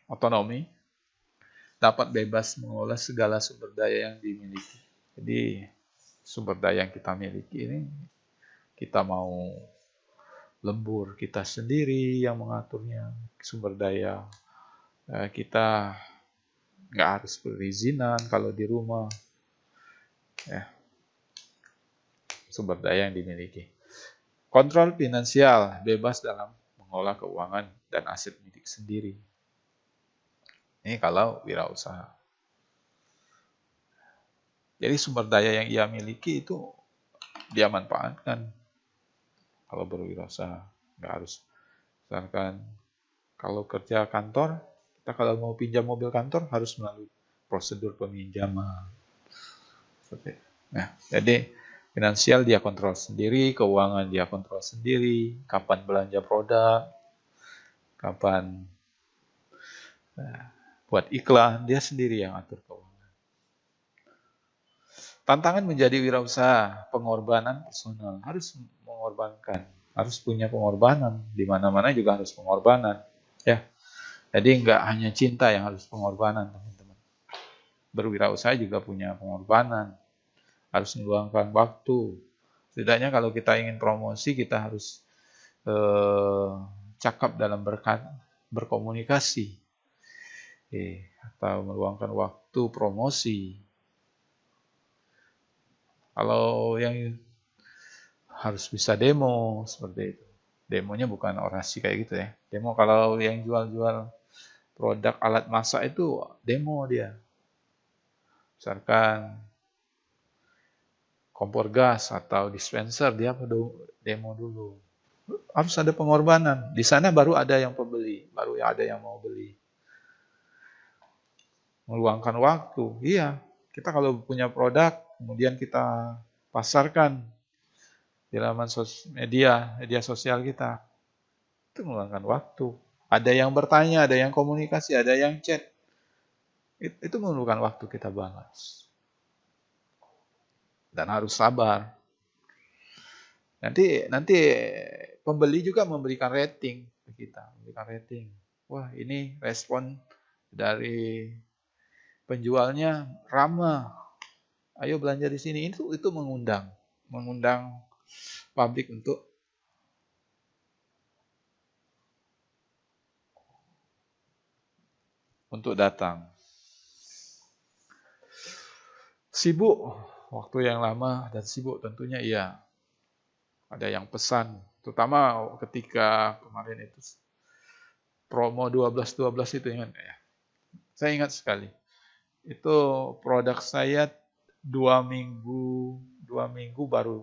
Otonomi, dapat bebas mengolah segala sumber daya yang dimiliki. Jadi sumber daya yang kita miliki ini, kita mau lembur kita sendiri yang mengaturnya, sumber daya kita nggak harus perizinan kalau di rumah, ya, sumber daya yang dimiliki. Kontrol finansial, bebas dalam mengolah keuangan dan aset milik sendiri. Ini kalau wirausaha. Jadi sumber daya yang ia miliki itu dia manfaatkan. Kalau berwirausaha, nggak harus. Misalkan kalau kerja kantor, kita kalau mau pinjam mobil kantor harus melalui prosedur peminjaman. Nah, jadi finansial dia kontrol sendiri, keuangan dia kontrol sendiri, kapan belanja produk, kapan buat iklan, dia sendiri yang atur keuangan. Tantangan menjadi wirausaha, pengorbanan personal, harus mengorbankan, harus punya pengorbanan, di mana-mana juga harus pengorbanan, ya. Jadi nggak hanya cinta yang harus pengorbanan, teman-teman. Berwirausaha juga punya pengorbanan, harus meluangkan waktu. Setidaknya kalau kita ingin promosi, kita harus cakap dalam berkomunikasi, atau meluangkan waktu promosi. Kalau yang harus bisa demo, seperti itu. Demonya bukan orasi kayak gitu ya. Demo kalau yang jual-jual produk alat masak itu demo dia. Misalkan kompor gas atau dispenser, dia demo dulu. Harus ada pengorbanan. Di sana baru ada yang pembeli, baru ada yang mau beli. Meluangkan waktu. Iya, kita kalau punya produk, kemudian kita pasarkan di laman media sosial kita, itu meluangkan waktu. Ada yang bertanya, ada yang komunikasi, ada yang chat. Itu memerlukan waktu kita balas. Dan harus sabar. Nanti pembeli juga memberikan rating ke kita, memberikan rating. Wah, ini respon dari penjualnya ramah. Ayo belanja di sini. Itu mengundang publik untuk datang. Sibuk waktu yang lama dan sibuk tentunya iya. Ada yang pesan, terutama ketika kemarin itu promo 12-12 itu ingat ya. Saya ingat sekali. Itu produk saya 2 minggu baru,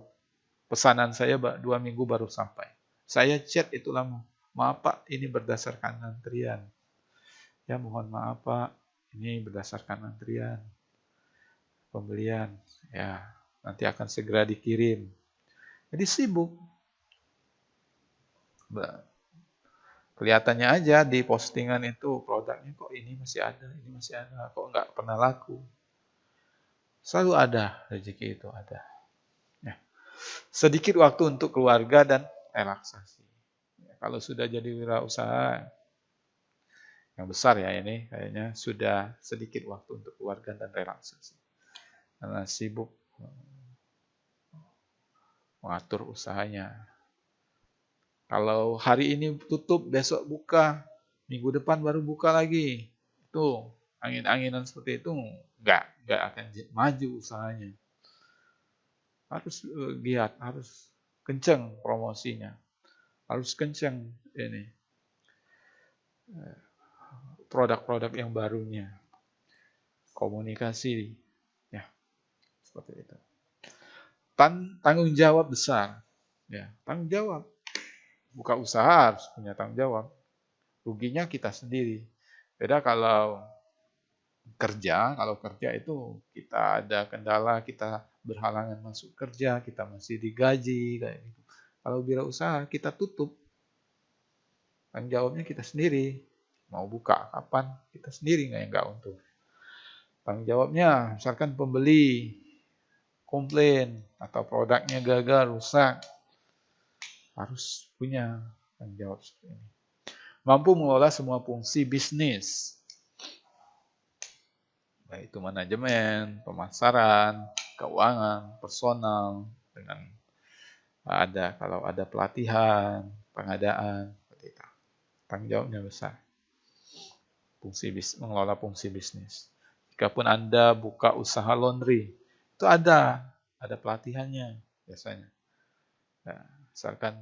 pesanan saya 2 minggu baru sampai. Saya chat itu lama. Maaf Pak, ini berdasarkan antrian. Ya mohon maaf Pak, ini berdasarkan antrian pembelian. Ya, nanti akan segera dikirim. Jadi sibuk. Kelihatannya aja di postingan itu produknya kok ini masih ada, kok nggak pernah laku. Selalu ada rezeki itu ada. Ya. Sedikit waktu untuk keluarga dan relaksasi. Ya, kalau sudah jadi wirausaha yang besar ya ini, kayaknya sudah sedikit waktu untuk keluarga dan relaksasi. Karena sibuk mengatur usahanya. Kalau hari ini tutup, besok buka, minggu depan baru buka lagi. Itu angin-anginan seperti itu nggak akan maju usahanya. Harus giat, harus kenceng promosinya, harus kenceng ini produk-produk yang barunya, komunikasi, ya seperti itu. Tanggung jawab besar, ya tanggung jawab. Buka usaha harus punya tanggung jawab. Ruginya kita sendiri. Beda kalau kerja itu kita ada kendala, kita berhalangan masuk kerja, kita masih digaji kayak gitu. Kalau wirausaha kita tutup, tanggung jawabnya kita sendiri. Mau buka kapan, kita sendiri nggak untung. Tanggung jawabnya, misalkan pembeli komplain atau produknya gagal, rusak, harus punya tanggung jawab seperti ini. Mampu mengelola semua fungsi bisnis, baik itu manajemen, pemasaran, keuangan, personal, dengan kalau ada pelatihan, pengadaan, seperti itu. Tanggung jawabnya besar. Mengelola fungsi bisnis. Jikapun Anda buka usaha laundry, itu ada pelatihannya biasanya. Nah, misalkan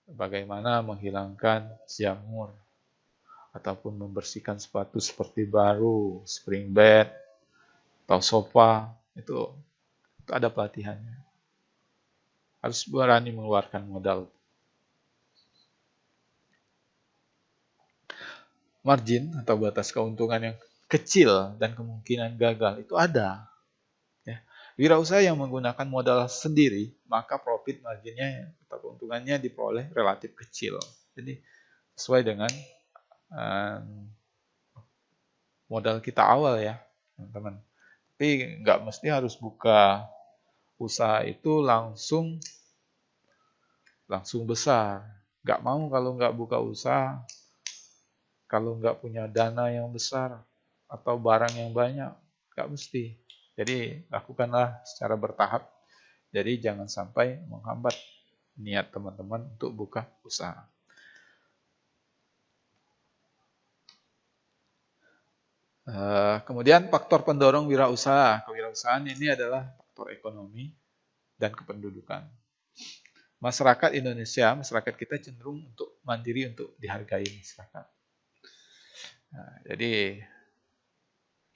bagaimana menghilangkan jamur ataupun membersihkan sepatu seperti baru, spring bed atau sofa, itu ada pelatihannya. Harus berani mengeluarkan modal. Margin atau batas keuntungan yang kecil dan kemungkinan gagal itu ada. Ya. Wirausaha yang menggunakan modal sendiri, maka profit marginnya atau keuntungannya diperoleh relatif kecil. Jadi sesuai dengan modal kita awal ya, teman-teman. Tapi nggak mesti harus buka usaha itu langsung besar. Nggak mau kalau nggak buka usaha, kalau nggak punya dana yang besar atau barang yang banyak, nggak mesti. Jadi lakukanlah secara bertahap. Jadi jangan sampai menghambat niat teman-teman untuk buka usaha. Kemudian faktor pendorong wirausaha. Kewirausahaan ini adalah faktor ekonomi dan kependudukan. Masyarakat Indonesia, masyarakat kita cenderung untuk mandiri, untuk dihargai masyarakat. Nah, jadi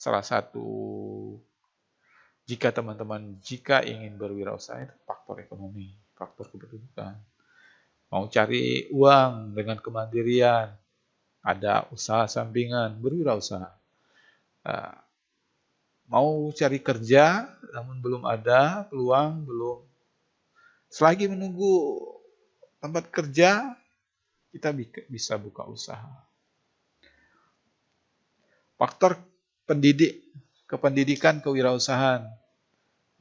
salah satu jika ingin berwirausaha itu faktor ekonomi, faktor kependudukan. Mau cari uang dengan kemandirian, ada usaha sampingan, berwirausaha. Mau cari kerja, namun belum ada peluang, belum. Selagi menunggu tempat kerja, kita bisa buka usaha. Faktor kependidikan kewirausahaan.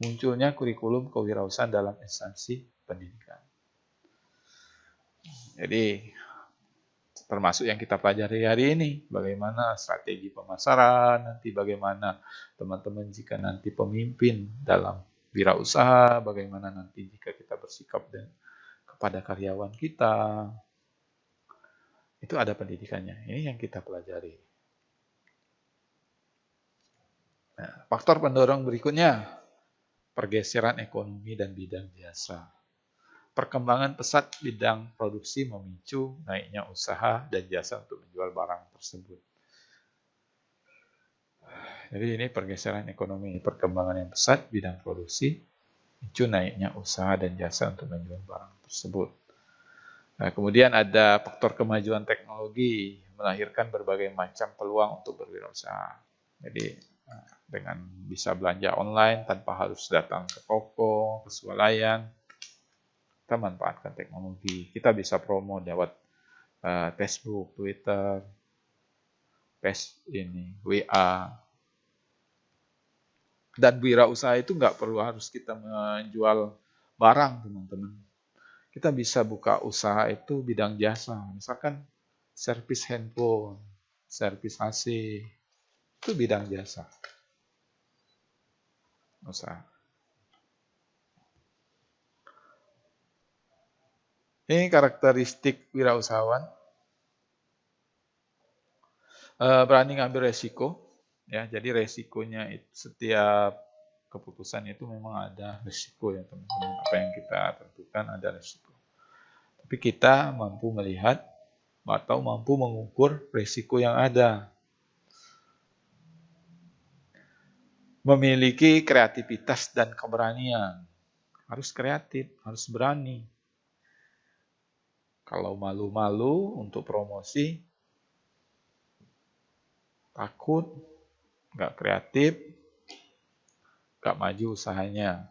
Munculnya kurikulum kewirausahaan dalam instansi pendidikan. Jadi, termasuk yang kita pelajari hari ini, bagaimana strategi pemasaran, nanti bagaimana teman-teman jika nanti pemimpin dalam wirausaha, bagaimana nanti jika kita bersikap kepada karyawan kita, itu ada pendidikannya. Ini yang kita pelajari. Nah, faktor pendorong berikutnya, pergeseran ekonomi dan bidang jasa. Perkembangan pesat bidang produksi memicu naiknya usaha dan jasa untuk menjual barang tersebut. Jadi ini pergeseran ekonomi, perkembangan yang pesat bidang produksi memicu naiknya usaha dan jasa untuk menjual barang tersebut. Nah, kemudian ada faktor kemajuan teknologi melahirkan berbagai macam peluang untuk berwirausaha. Jadi dengan bisa belanja online tanpa harus datang ke toko, ke swalayan, kita manfaatkan teknologi. Kita bisa promo lewat Facebook, Twitter, WA. Dan wirausaha itu nggak perlu harus kita menjual barang, teman-teman. Kita bisa buka usaha itu bidang jasa. Misalkan servis handphone, servis AC, itu bidang jasa. Usaha. Ini karakteristik wirausahawan. Berani ngambil resiko. Ya, jadi resikonya itu setiap keputusan itu memang ada resiko ya teman-teman. Apa yang kita tentukan ada resiko. Tapi kita mampu melihat atau mampu mengukur resiko yang ada. Memiliki kreativitas dan keberanian. Harus kreatif, harus berani. Kalau malu-malu untuk promosi, takut, nggak kreatif, nggak maju usahanya.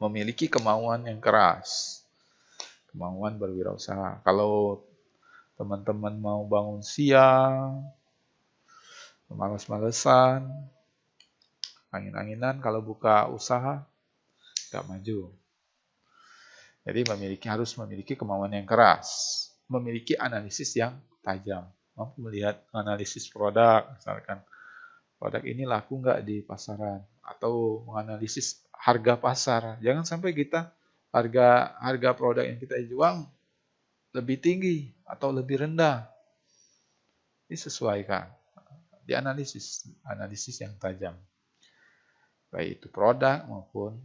Memiliki kemauan yang keras, kemauan berwirausaha. Kalau teman-teman mau bangun siang, males-malesan, angin-anginan, kalau buka usaha, nggak maju. Jadi harus memiliki kemauan yang keras, memiliki analisis yang tajam, mampu melihat analisis produk, misalkan produk ini laku nggak di pasaran, atau menganalisis harga pasar. Jangan sampai kita harga produk yang kita jual lebih tinggi atau lebih rendah. Disesuaikan, dianalisis, analisis yang tajam, baik itu produk maupun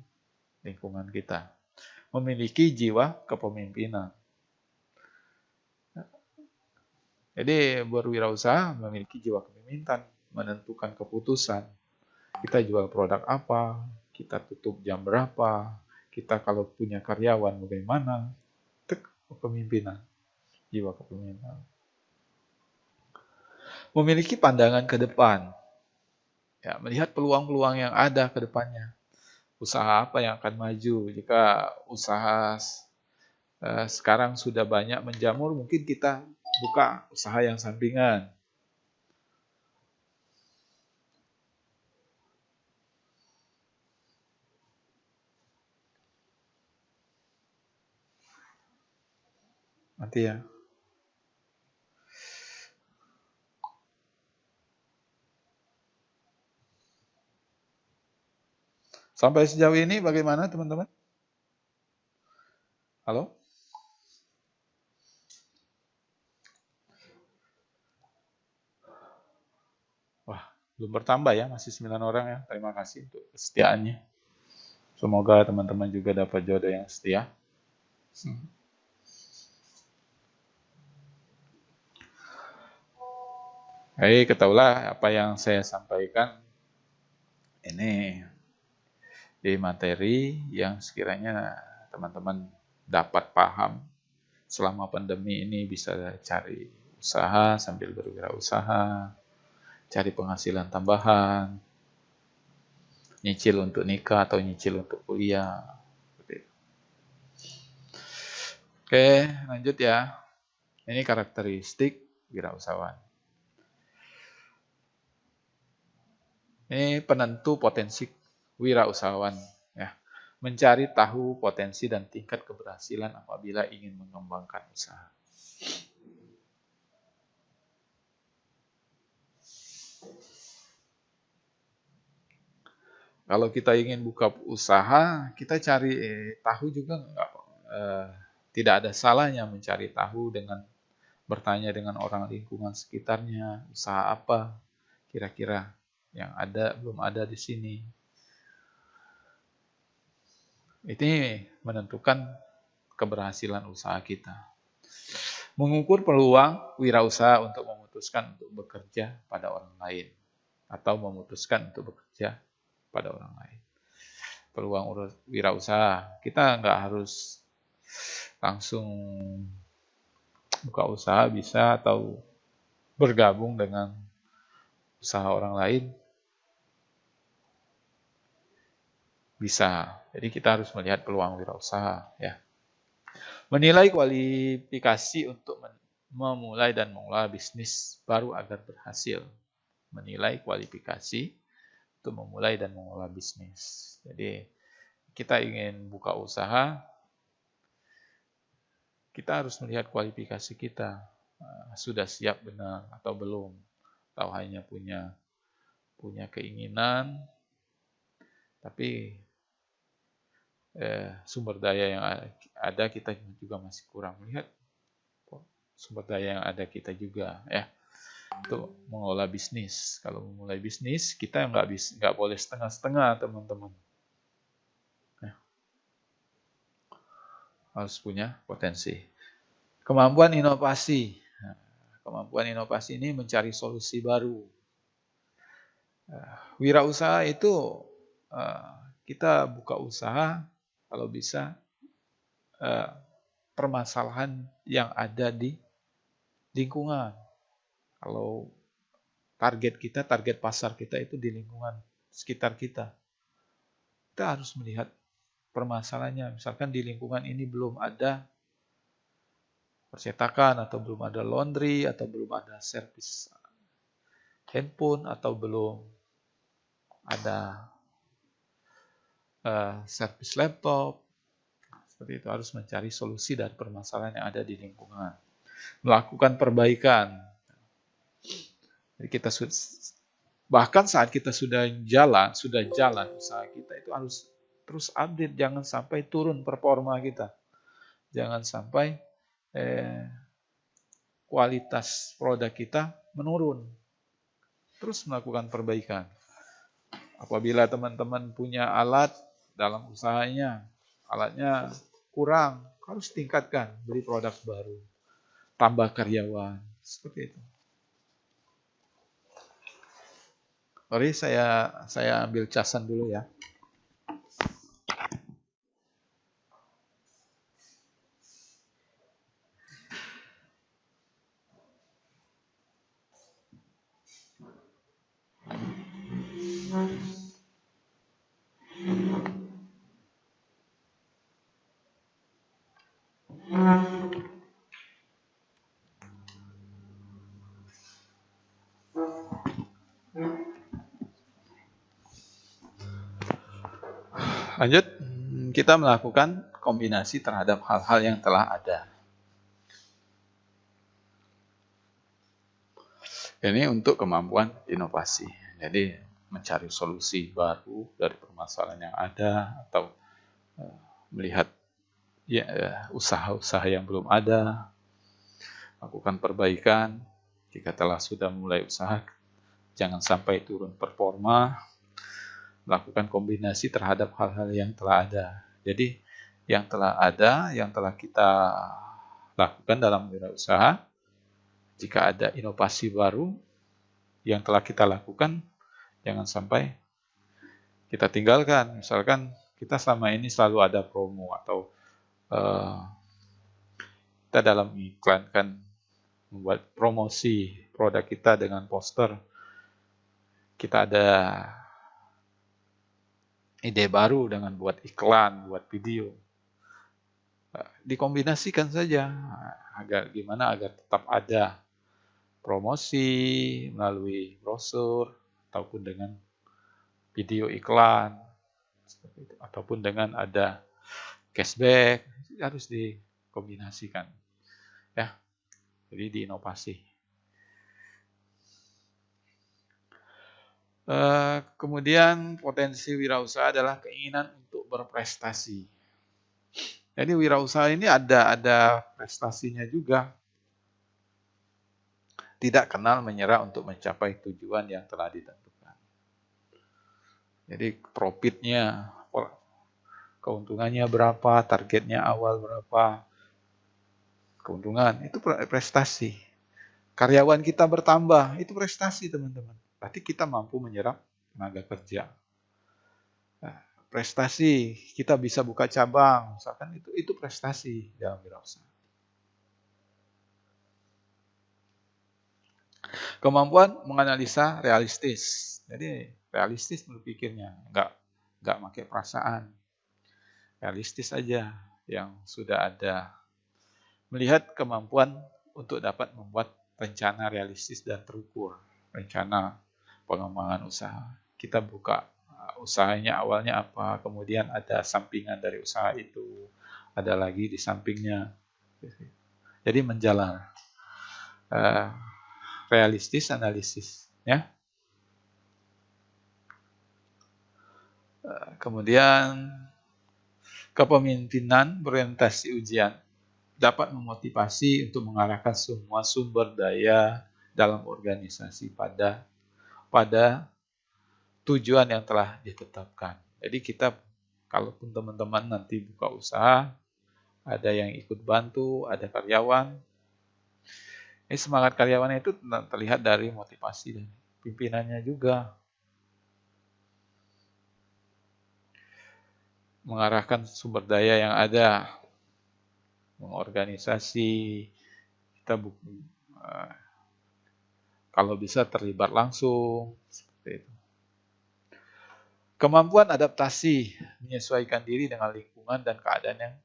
lingkungan kita. Memiliki jiwa kepemimpinan. Jadi berwirausaha memiliki jiwa kepemimpinan, menentukan keputusan. Kita jual produk apa, kita tutup jam berapa, kita kalau punya karyawan bagaimana. Itu kepemimpinan, jiwa kepemimpinan. Memiliki pandangan ke depan. Ya, melihat peluang-peluang yang ada ke depannya. Usaha apa yang akan maju? Jika usaha sekarang sudah banyak menjamur, mungkin kita buka usaha yang sampingan. Nanti ya. Sampai sejauh ini bagaimana teman-teman? Halo? Wah, belum bertambah ya, masih 9 orang ya. Terima kasih untuk kesetiaannya. Semoga teman-teman juga dapat jodoh yang setia. Ketahuilah apa yang saya sampaikan ini di materi yang sekiranya teman-teman dapat paham selama pandemi ini, bisa cari usaha sambil berwirausaha, cari penghasilan tambahan, nyicil untuk nikah atau nyicil untuk kuliah. Oke, lanjut ya. Ini karakteristik wirausahawan. Ini penentu potensi wirausahawan, ya. Mencari tahu potensi dan tingkat keberhasilan apabila ingin mengembangkan usaha. Kalau kita ingin buka usaha, kita cari tahu juga tidak ada salahnya mencari tahu dengan bertanya dengan orang lingkungan sekitarnya, usaha apa kira-kira yang ada belum ada di sini. Ini menentukan keberhasilan usaha kita. Mengukur peluang wirausaha untuk memutuskan untuk bekerja pada orang lain atau memutuskan untuk bekerja pada orang lain. Peluang wirausaha, kita nggak harus langsung buka usaha, bisa atau bergabung dengan usaha orang lain. Bisa. Jadi kita harus melihat peluang wirausaha, ya. Menilai kualifikasi untuk memulai dan mengelola bisnis baru agar berhasil. Menilai kualifikasi untuk memulai dan mengelola bisnis. Jadi kita ingin buka usaha, kita harus melihat kualifikasi kita. Sudah siap benar atau belum. Atau hanya punya keinginan, tapi sumber daya yang ada kita juga masih kurang. Melihat sumber daya yang ada kita juga, ya, untuk mengelola bisnis. Kalau memulai bisnis, kita nggak boleh setengah-setengah, teman-teman. Ya. Harus punya potensi. Kemampuan inovasi. Kemampuan inovasi ini mencari solusi baru. Wirausaha itu kita buka usaha kalau bisa permasalahan yang ada di lingkungan. Kalau target pasar kita itu di lingkungan sekitar kita, kita harus melihat permasalahannya. Misalkan di lingkungan ini belum ada percetakan, atau belum ada laundry, atau belum ada servis handphone, atau belum ada servis laptop. Seperti itu, harus mencari solusi dari permasalahan yang ada di lingkungan. Melakukan perbaikan. Jadi kita bahkan saat kita sudah jalan usaha kita itu harus terus update, jangan sampai turun performa kita. Jangan sampai kualitas produk kita menurun. Terus melakukan perbaikan. Apabila teman-teman punya alat dalam usahanya, alatnya kurang, harus tingkatkan, beli produk baru, tambah karyawan, seperti itu. Sorry, saya ambil casan dulu ya. Lanjut, kita melakukan kombinasi terhadap hal-hal yang telah ada. Ini untuk kemampuan inovasi. Jadi mencari solusi baru dari permasalahan yang ada, atau melihat usaha-usaha yang belum ada, lakukan perbaikan. Jika sudah mulai usaha, jangan sampai turun performa. Melakukan kombinasi terhadap hal-hal yang telah ada. Jadi yang telah ada, yang telah kita lakukan dalam wirausaha, jika ada inovasi baru, yang telah kita lakukan jangan sampai kita tinggalkan. Misalkan kita selama ini selalu ada promo atau kita dalam iklan kan membuat promosi produk kita dengan poster. Kita ada ide baru dengan buat iklan, buat video. Dikombinasikan saja gimana agar tetap ada promosi melalui brosur ataupun dengan video iklan ataupun dengan ada cashback, harus dikombinasikan ya. Jadi diinovasi. Kemudian potensi wirausaha adalah keinginan untuk berprestasi. Jadi wirausaha ini ada prestasinya juga. Tidak kenal menyerah untuk mencapai tujuan yang telah ditentukan. Jadi profitnya, keuntungannya berapa, targetnya awal berapa, keuntungan, itu prestasi. Karyawan kita bertambah, itu prestasi teman-teman. Berarti kita mampu menyerap tenaga kerja. Nah, prestasi, kita bisa buka cabang, misalkan itu prestasi dalam wirausaha. Kemampuan menganalisa realistis. Jadi realistis berpikirnya, nggak pakai perasaan. Realistis aja yang sudah ada. Melihat kemampuan untuk dapat membuat rencana realistis dan terukur. Rencana pengembangan usaha. Kita buka usahanya awalnya apa, kemudian ada sampingan dari usaha itu, ada lagi di sampingnya. Jadi menjalan. Realistis, analisis. Ya. Kemudian kepemimpinan berorientasi ujian. Dapat memotivasi untuk mengarahkan semua sumber daya dalam organisasi pada tujuan yang telah ditetapkan. Jadi kita, kalaupun teman-teman nanti buka usaha, ada yang ikut bantu, ada karyawan. Ini semangat karyawannya itu terlihat dari motivasi dan pimpinannya juga. Mengarahkan sumber daya yang ada, mengorganisasi, kita kalau bisa terlibat langsung, seperti itu. Kemampuan adaptasi, menyesuaikan diri dengan lingkungan dan keadaan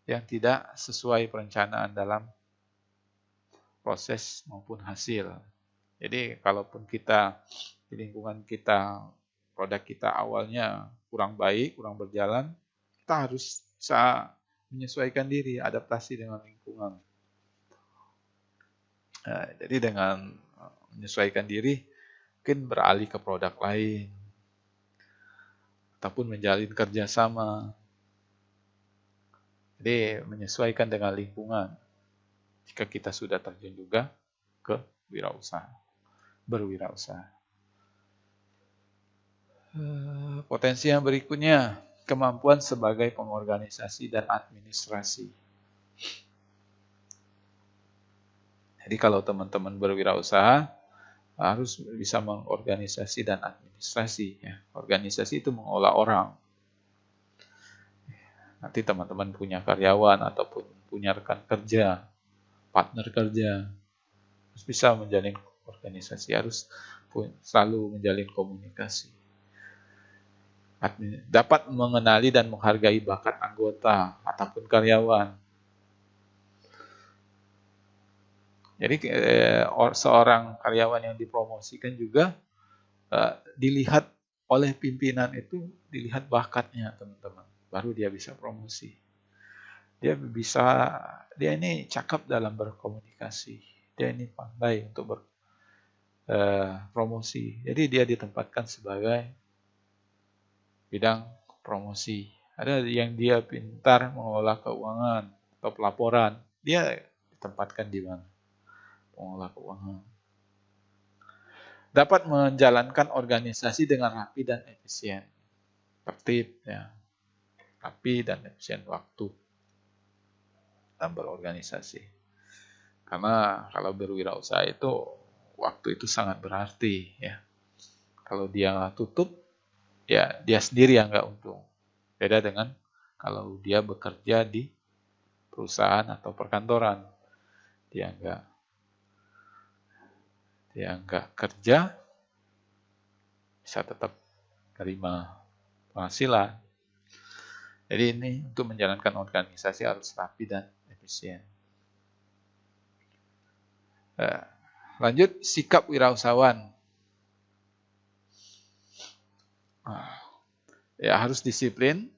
yang tidak sesuai perencanaan dalam proses maupun hasil. Jadi kalaupun kita di lingkungan kita, produk kita awalnya kurang baik, kurang berjalan, kita harus bisa menyesuaikan diri, adaptasi dengan lingkungan. Nah, jadi dengan menyesuaikan diri, mungkin beralih ke produk lain, ataupun menjalin kerjasama. Jadi menyesuaikan dengan lingkungan. Jika kita sudah terjun juga ke berwirausaha. Potensi yang berikutnya, kemampuan sebagai pengorganisasi dan administrasi. Jadi kalau teman-teman berwirausaha, harus bisa mengorganisasi dan administrasi. Ya. Organisasi itu mengolah orang. Nanti teman-teman punya karyawan ataupun punya rekan kerja, partner kerja, harus bisa menjalin organisasi, harus selalu menjalin komunikasi. Dapat mengenali dan menghargai bakat anggota ataupun karyawan. Jadi seorang karyawan yang dipromosikan juga dilihat oleh pimpinan itu, dilihat bakatnya teman-teman, baru dia bisa promosi. Dia ini cakap dalam berkomunikasi, dia ini pandai untuk berpromosi. Jadi dia ditempatkan sebagai bidang promosi. Ada yang dia pintar mengolah keuangan atau pelaporan, dia ditempatkan di mana? Mengolah keuangan. Dapat menjalankan organisasi dengan rapi dan efisien. Tertib, ya. Rapi dan efisien waktu dalam berorganisasi. Karena kalau berwirausaha itu waktu itu sangat berarti ya. Kalau dia tutup, ya dia sendiri yang nggak untung. Beda dengan kalau dia bekerja di perusahaan atau perkantoran, dia nggak kerja, bisa tetap terima penghasilan. Jadi ini untuk menjalankan organisasi harus rapi dan efisien. Lanjut, sikap wirausahawan. Ya, harus disiplin,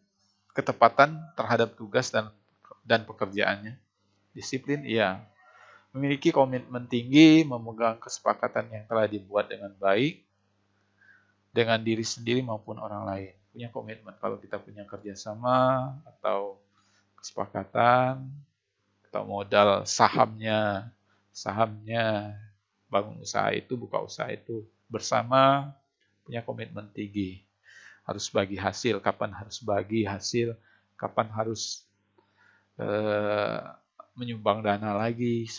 ketepatan terhadap tugas dan pekerjaannya. Disiplin, iya. Memiliki komitmen tinggi, memegang kesepakatan yang telah dibuat dengan baik, dengan diri sendiri maupun orang lain. Punya komitmen kalau kita punya kerjasama atau kesepakatan atau modal sahamnya bangun usaha itu, buka usaha itu bersama, punya komitmen tinggi. Harus bagi hasil, kapan harus bagi hasil, kapan harus menyumbang dana lagi.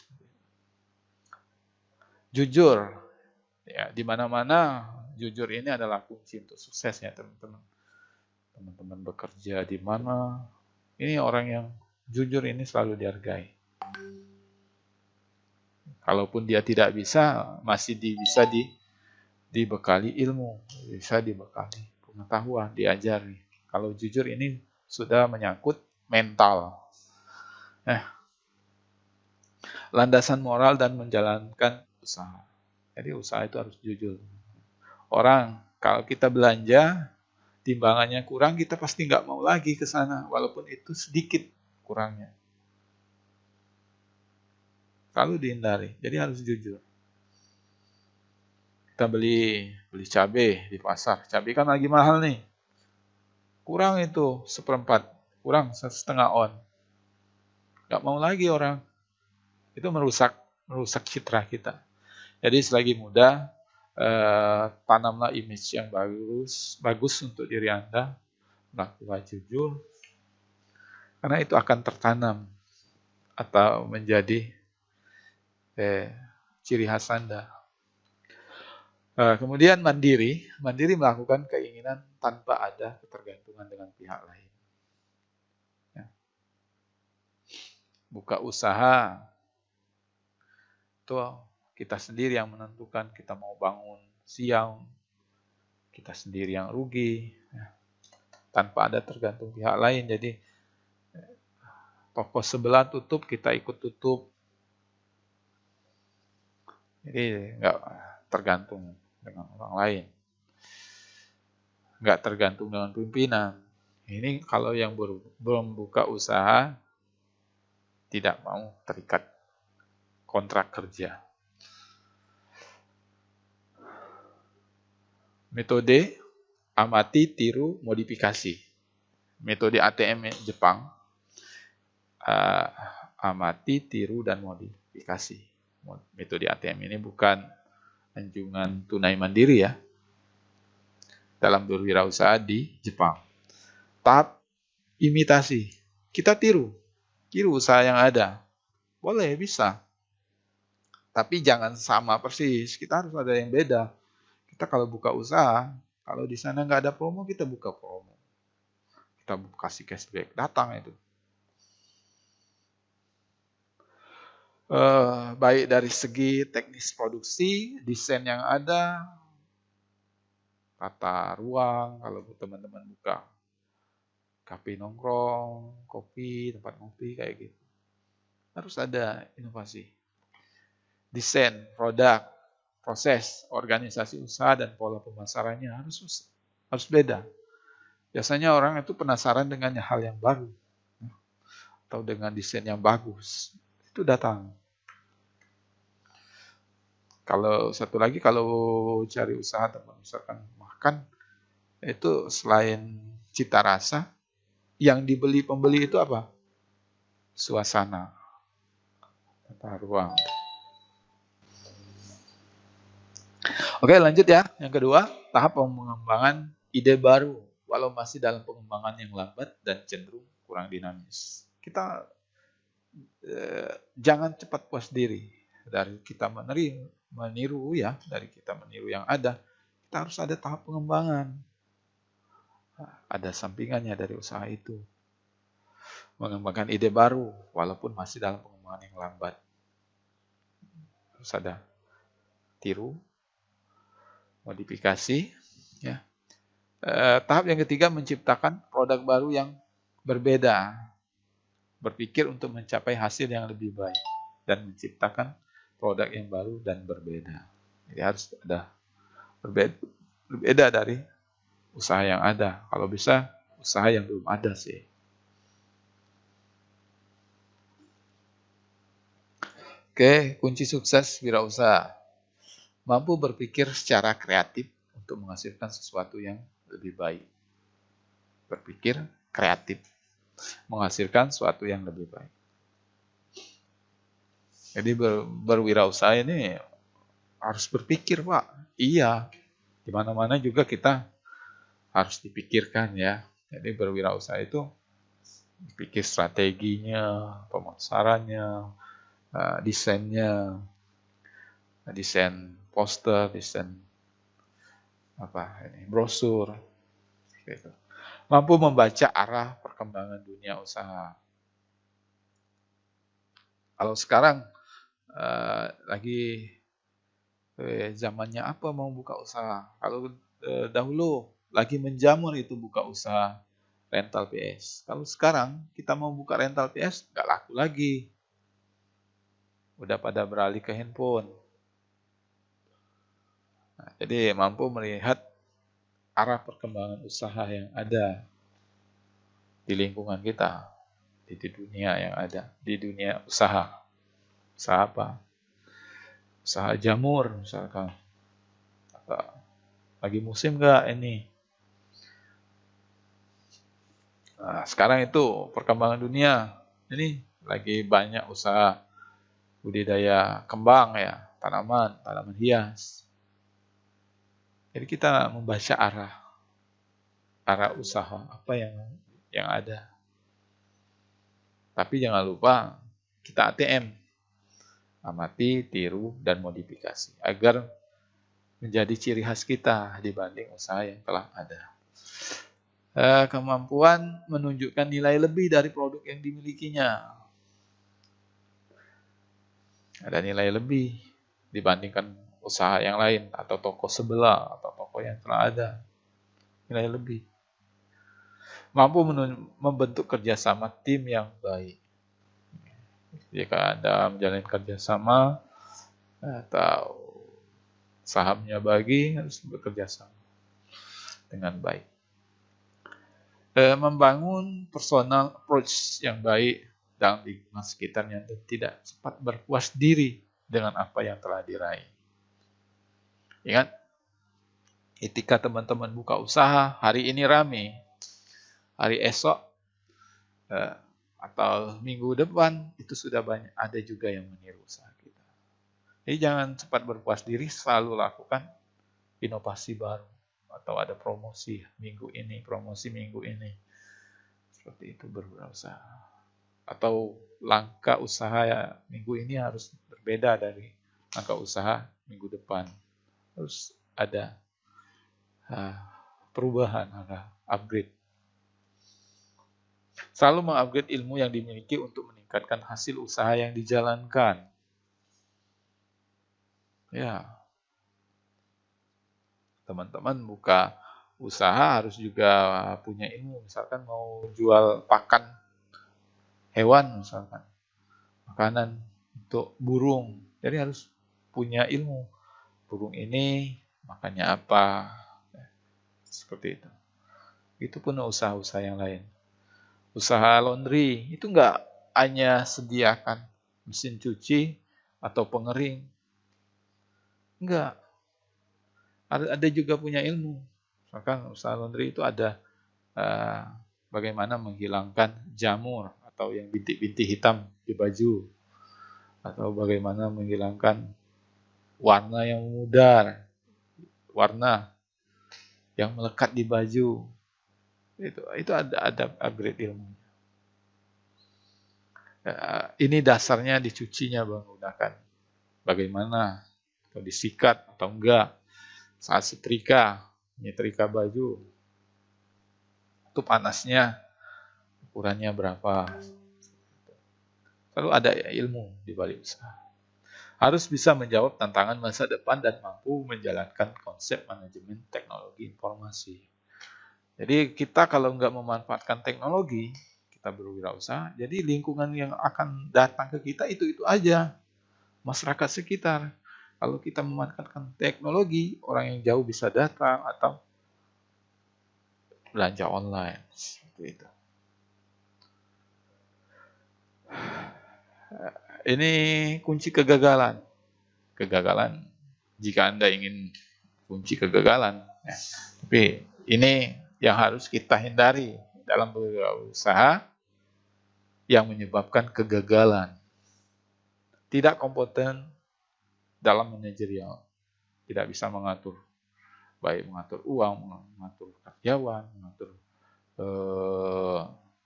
Jujur, ya di mana-mana jujur ini adalah kunci untuk suksesnya teman-teman. Teman-teman bekerja di mana, ini orang yang jujur ini selalu dihargai. Kalaupun dia tidak bisa, masih bisa dibekali ilmu, bisa dibekali pengetahuan, diajari. Kalau jujur ini sudah menyangkut mental. Landasan moral dan menjalankan usaha. Jadi usaha itu harus jujur. Orang, kalau kita belanja, timbangannya kurang, kita pasti nggak mau lagi ke sana, walaupun itu sedikit kurangnya. Selalu dihindari, jadi harus jujur. Kita beli cabai di pasar, cabai kan lagi mahal nih. Kurang itu 1/4, kurang 1/2 on. Nggak mau lagi orang. Itu merusak citra kita. Jadi selagi muda, tanamlah image yang bagus untuk diri Anda, berlakulah jujur, karena itu akan tertanam atau menjadi ciri khas Anda. Kemudian mandiri melakukan keinginan tanpa ada ketergantungan dengan pihak lain. Ya. Buka usaha, itu kita sendiri yang menentukan kita mau bangun siang, kita sendiri yang rugi, ya. Tanpa ada tergantung pihak lain. Jadi toko sebelah tutup, kita ikut tutup. Jadi nggak tergantung dengan orang lain, nggak tergantung dengan pimpinan. Ini kalau yang belum buka usaha tidak mau terikat kontrak kerja. Metode amati, tiru, modifikasi. Metode ATM Jepang, amati, tiru, dan modifikasi. Metode ATM ini bukan anjungan tunai mandiri ya, dalam berwirausaha di Jepang. Tahap imitasi, kita tiru usaha yang ada. Boleh, bisa. Tapi jangan sama persis, kita harus ada yang beda. Kita kalau buka usaha, kalau di sana nggak ada promo, kita buka promo. Kita kasih cashback, datang itu. Baik dari segi teknis produksi, desain yang ada, tata ruang, kalau teman-teman buka kafe nongkrong, kopi, tempat ngopi, kayak gitu. Harus ada inovasi. Desain, produk, proses, organisasi usaha, dan pola pemasarannya harus beda. Biasanya orang itu penasaran dengan hal yang baru, atau dengan desain yang bagus. Itu datang. Kalau satu lagi, kalau cari usaha teman misalkan makan, itu selain cita rasa, yang dibeli pembeli itu apa? Suasana, tata ruang. Oke, lanjut ya. Yang kedua, tahap pengembangan ide baru, walau masih dalam pengembangan yang lambat dan cenderung kurang dinamis. Kita jangan cepat puas diri dari kita meniru ya, dari kita meniru yang ada, kita harus ada tahap pengembangan. Ada sampingannya dari usaha itu. Mengembangkan ide baru, walaupun masih dalam pengembangan yang lambat. Harus ada tiru, modifikasi. Ya. Tahap yang ketiga, menciptakan produk baru yang berbeda. Berpikir untuk mencapai hasil yang lebih baik. Dan menciptakan produk yang baru dan berbeda. Jadi harus ada berbeda dari usaha yang ada. Kalau bisa, usaha yang belum ada sih. Oke, kunci sukses wirausaha. Mampu berpikir secara kreatif untuk menghasilkan sesuatu yang lebih baik. Berpikir kreatif, menghasilkan sesuatu yang lebih baik. Jadi berwirausaha ini harus berpikir, Pak. Iya, di mana-mana juga kita harus dipikirkan ya. Jadi berwirausaha itu pikir strateginya, pemasarannya, desainnya, desain poster, desain brosur, gitu. Mampu membaca arah perkembangan dunia usaha. Kalau sekarang lagi zamannya apa mau buka usaha? Kalau dahulu lagi menjamur itu buka usaha rental PS. Kalau sekarang kita mau buka rental PS nggak laku lagi. Udah pada beralih ke handphone. Nah, jadi mampu melihat arah perkembangan usaha yang ada di lingkungan kita, di dunia yang ada, di dunia usaha. Usaha apa? Usaha jamur misalkan. Atau lagi musim nggak ini? Nah, sekarang itu perkembangan dunia. Ini lagi banyak usaha budidaya kembang ya, tanaman hias. Jadi kita membaca arah usaha apa yang ada. Tapi jangan lupa kita ATM, amati, tiru, dan modifikasi agar menjadi ciri khas kita dibanding usaha yang telah ada. Kemampuan menunjukkan nilai lebih dari produk yang dimilikinya. Ada nilai lebih dibandingkan usaha yang lain atau toko sebelah atau toko yang telah ada. Nilai lebih. Mampu membentuk kerjasama tim yang baik. Jika Anda menjalin kerjasama atau sahamnya bagi, harus bekerja sama dengan baik. Membangun personal approach yang baik dalam lingkungan sekitarnya dan tidak cepat berpuas diri dengan apa yang telah diraih. Ingat, ketika teman-teman buka usaha, hari ini rame, hari esok atau minggu depan itu sudah banyak ada juga yang meniru usaha kita. Jadi jangan cepat berpuas diri, selalu lakukan inovasi baru. Atau ada promosi minggu ini, seperti itu berusaha. Atau langkah usaha minggu ini harus berbeda dari langkah usaha minggu depan. Harus ada perubahan, ada upgrade. Selalu mengupgrade ilmu yang dimiliki untuk meningkatkan hasil usaha yang dijalankan. Ya, teman-teman buka usaha harus juga punya ilmu. Misalkan mau jual pakan hewan, misalkan makanan untuk burung, jadi harus punya ilmu. Burung ini makannya apa, seperti itu. Itu pun usaha-usaha yang lain. Usaha laundry itu nggak hanya sediakan mesin cuci atau pengering, enggak. Ada juga punya ilmu. Misalkan usaha laundry itu ada bagaimana menghilangkan jamur atau yang bintik-bintik hitam di baju, atau bagaimana menghilangkan warna yang memudar, warna yang melekat di baju. Itu ada upgrade ilmu. Ini dasarnya dicucinya menggunakan bagaimana atau disikat atau enggak. Saat setrika, nyetrika baju, itu panasnya ukurannya berapa. Lalu ada ilmu di balik usaha. Harus bisa menjawab tantangan masa depan dan mampu menjalankan konsep manajemen teknologi informasi. Jadi kita kalau nggak memanfaatkan teknologi, kita berwirausaha, jadi lingkungan yang akan datang ke kita itu aja, masyarakat sekitar. Kalau kita memanfaatkan teknologi, orang yang jauh bisa datang atau belanja online. Seperti itu. Ini kunci kegagalan. Kegagalan jika Anda ingin kunci kegagalan. Ya. Tapi ini yang harus kita hindari dalam berusaha yang menyebabkan kegagalan. Tidak kompeten dalam manajerial. Tidak bisa mengatur. Baik mengatur uang, mengatur karyawan, mengatur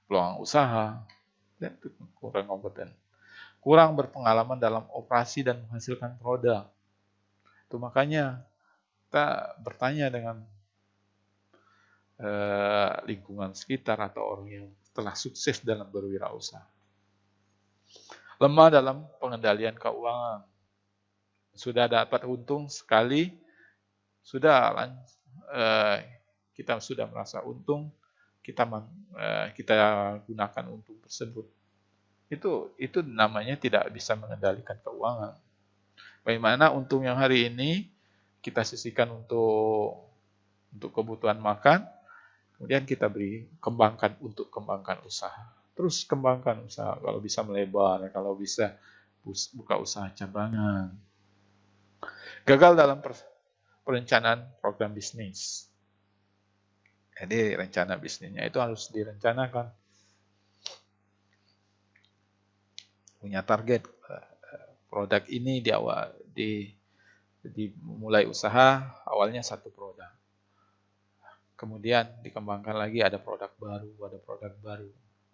peluang usaha. Dan itu kurang kompeten. Kurang berpengalaman dalam operasi dan menghasilkan produk. Itu makanya kita bertanya dengan lingkungan sekitar atau orang yang telah sukses dalam berwirausaha. Lemah dalam pengendalian keuangan. Sudah dapat untung sekali, kita sudah merasa untung, kita gunakan untung tersebut. Itu namanya tidak bisa mengendalikan keuangan. Bagaimana untung yang hari ini kita sisihkan untuk kebutuhan makan, kemudian kita kembangkan usaha. Terus kembangkan usaha, kalau bisa melebar, kalau bisa buka usaha cabangan. Gagal dalam perencanaan program bisnis. Jadi rencana bisnisnya itu harus direncanakan. Punya target produk ini mulai usaha awalnya satu produk, kemudian dikembangkan lagi ada produk baru.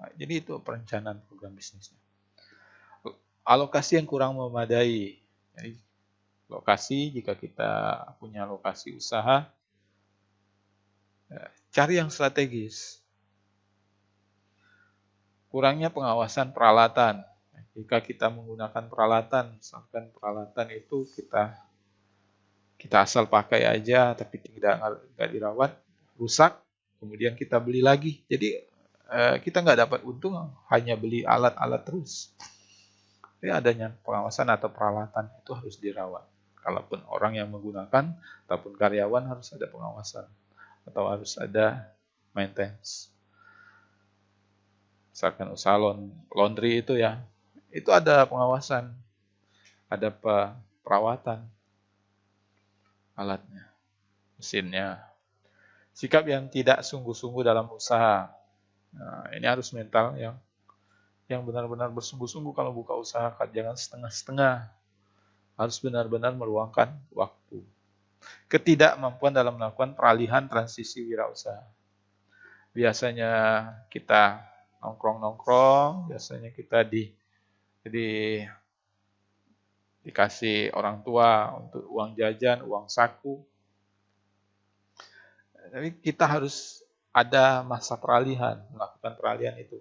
Nah, jadi itu perencanaan program bisnisnya. Alokasi yang kurang memadai. Jadi lokasi, jika kita punya lokasi usaha, cari yang strategis. Kurangnya pengawasan peralatan. Jika kita menggunakan peralatan, misalkan peralatan itu kita asal pakai aja, tapi tidak dirawat, rusak, kemudian kita beli lagi. Jadi kita nggak dapat untung, hanya beli alat-alat terus. Jadi adanya pengawasan atau peralatan itu harus dirawat. Kalaupun orang yang menggunakan, ataupun karyawan harus ada pengawasan, atau harus ada maintenance. Misalkan usaha laundry itu ya, itu ada pengawasan, ada perawatan alatnya, mesinnya. Sikap yang tidak sungguh-sungguh dalam usaha. Nah, ini harus mental yang benar-benar bersungguh-sungguh kalau buka usaha, jangan setengah-setengah. Harus benar-benar meluangkan waktu. Ketidakmampuan dalam melakukan peralihan transisi wirausaha. Biasanya kita nongkrong, biasanya kita dikasih orang tua untuk uang jajan, uang saku. Tapi kita harus ada masa peralihan, melakukan peralihan itu.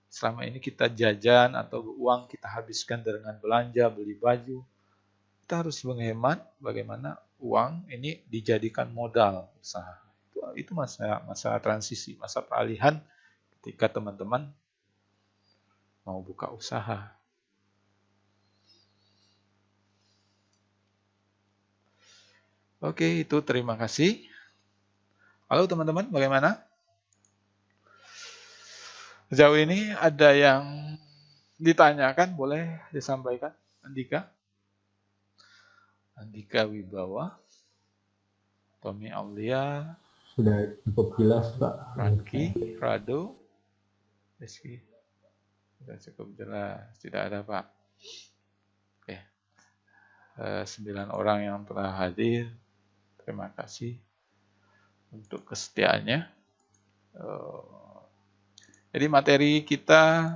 Selama ini kita jajan atau uang kita habiskan dengan belanja, beli baju. Kita harus menghemat bagaimana uang ini dijadikan modal usaha. Itu masa transisi, masa peralihan ketika teman-teman mau buka usaha. Oke, itu terima kasih. Halo teman-teman, bagaimana? Sejauh ini ada yang ditanyakan, boleh disampaikan. Andika Wibawa, Tommy Aulia, Sudah cukup jelas, Pak. Ranki, Rado, Rizky. Sudah cukup jelas, tidak ada Pak. Oke. 9 orang yang telah hadir, terima kasih untuk kesetiaannya. Jadi materi kita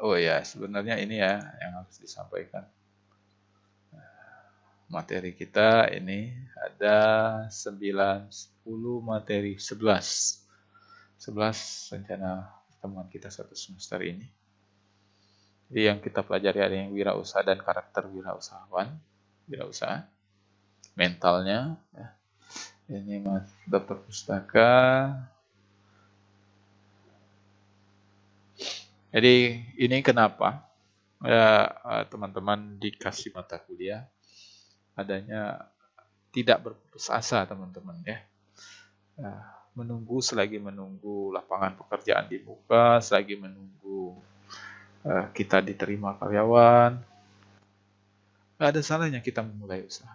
Oh ya, sebenarnya ini ya yang harus disampaikan. Materi kita ini ada 9, 10 materi, 11 rencana pertemuan kita satu semester ini. Jadi yang kita pelajari ada yang wirausaha dan karakter wirausaha, mentalnya. Ya. Ini Mas Daftar Pustaka. Jadi ini kenapa teman-teman dikasih mata kuliah adanya tidak berputus asa teman-teman ya. Selagi menunggu lapangan pekerjaan dibuka, selagi menunggu kita diterima karyawan, nggak ada salahnya kita memulai usaha.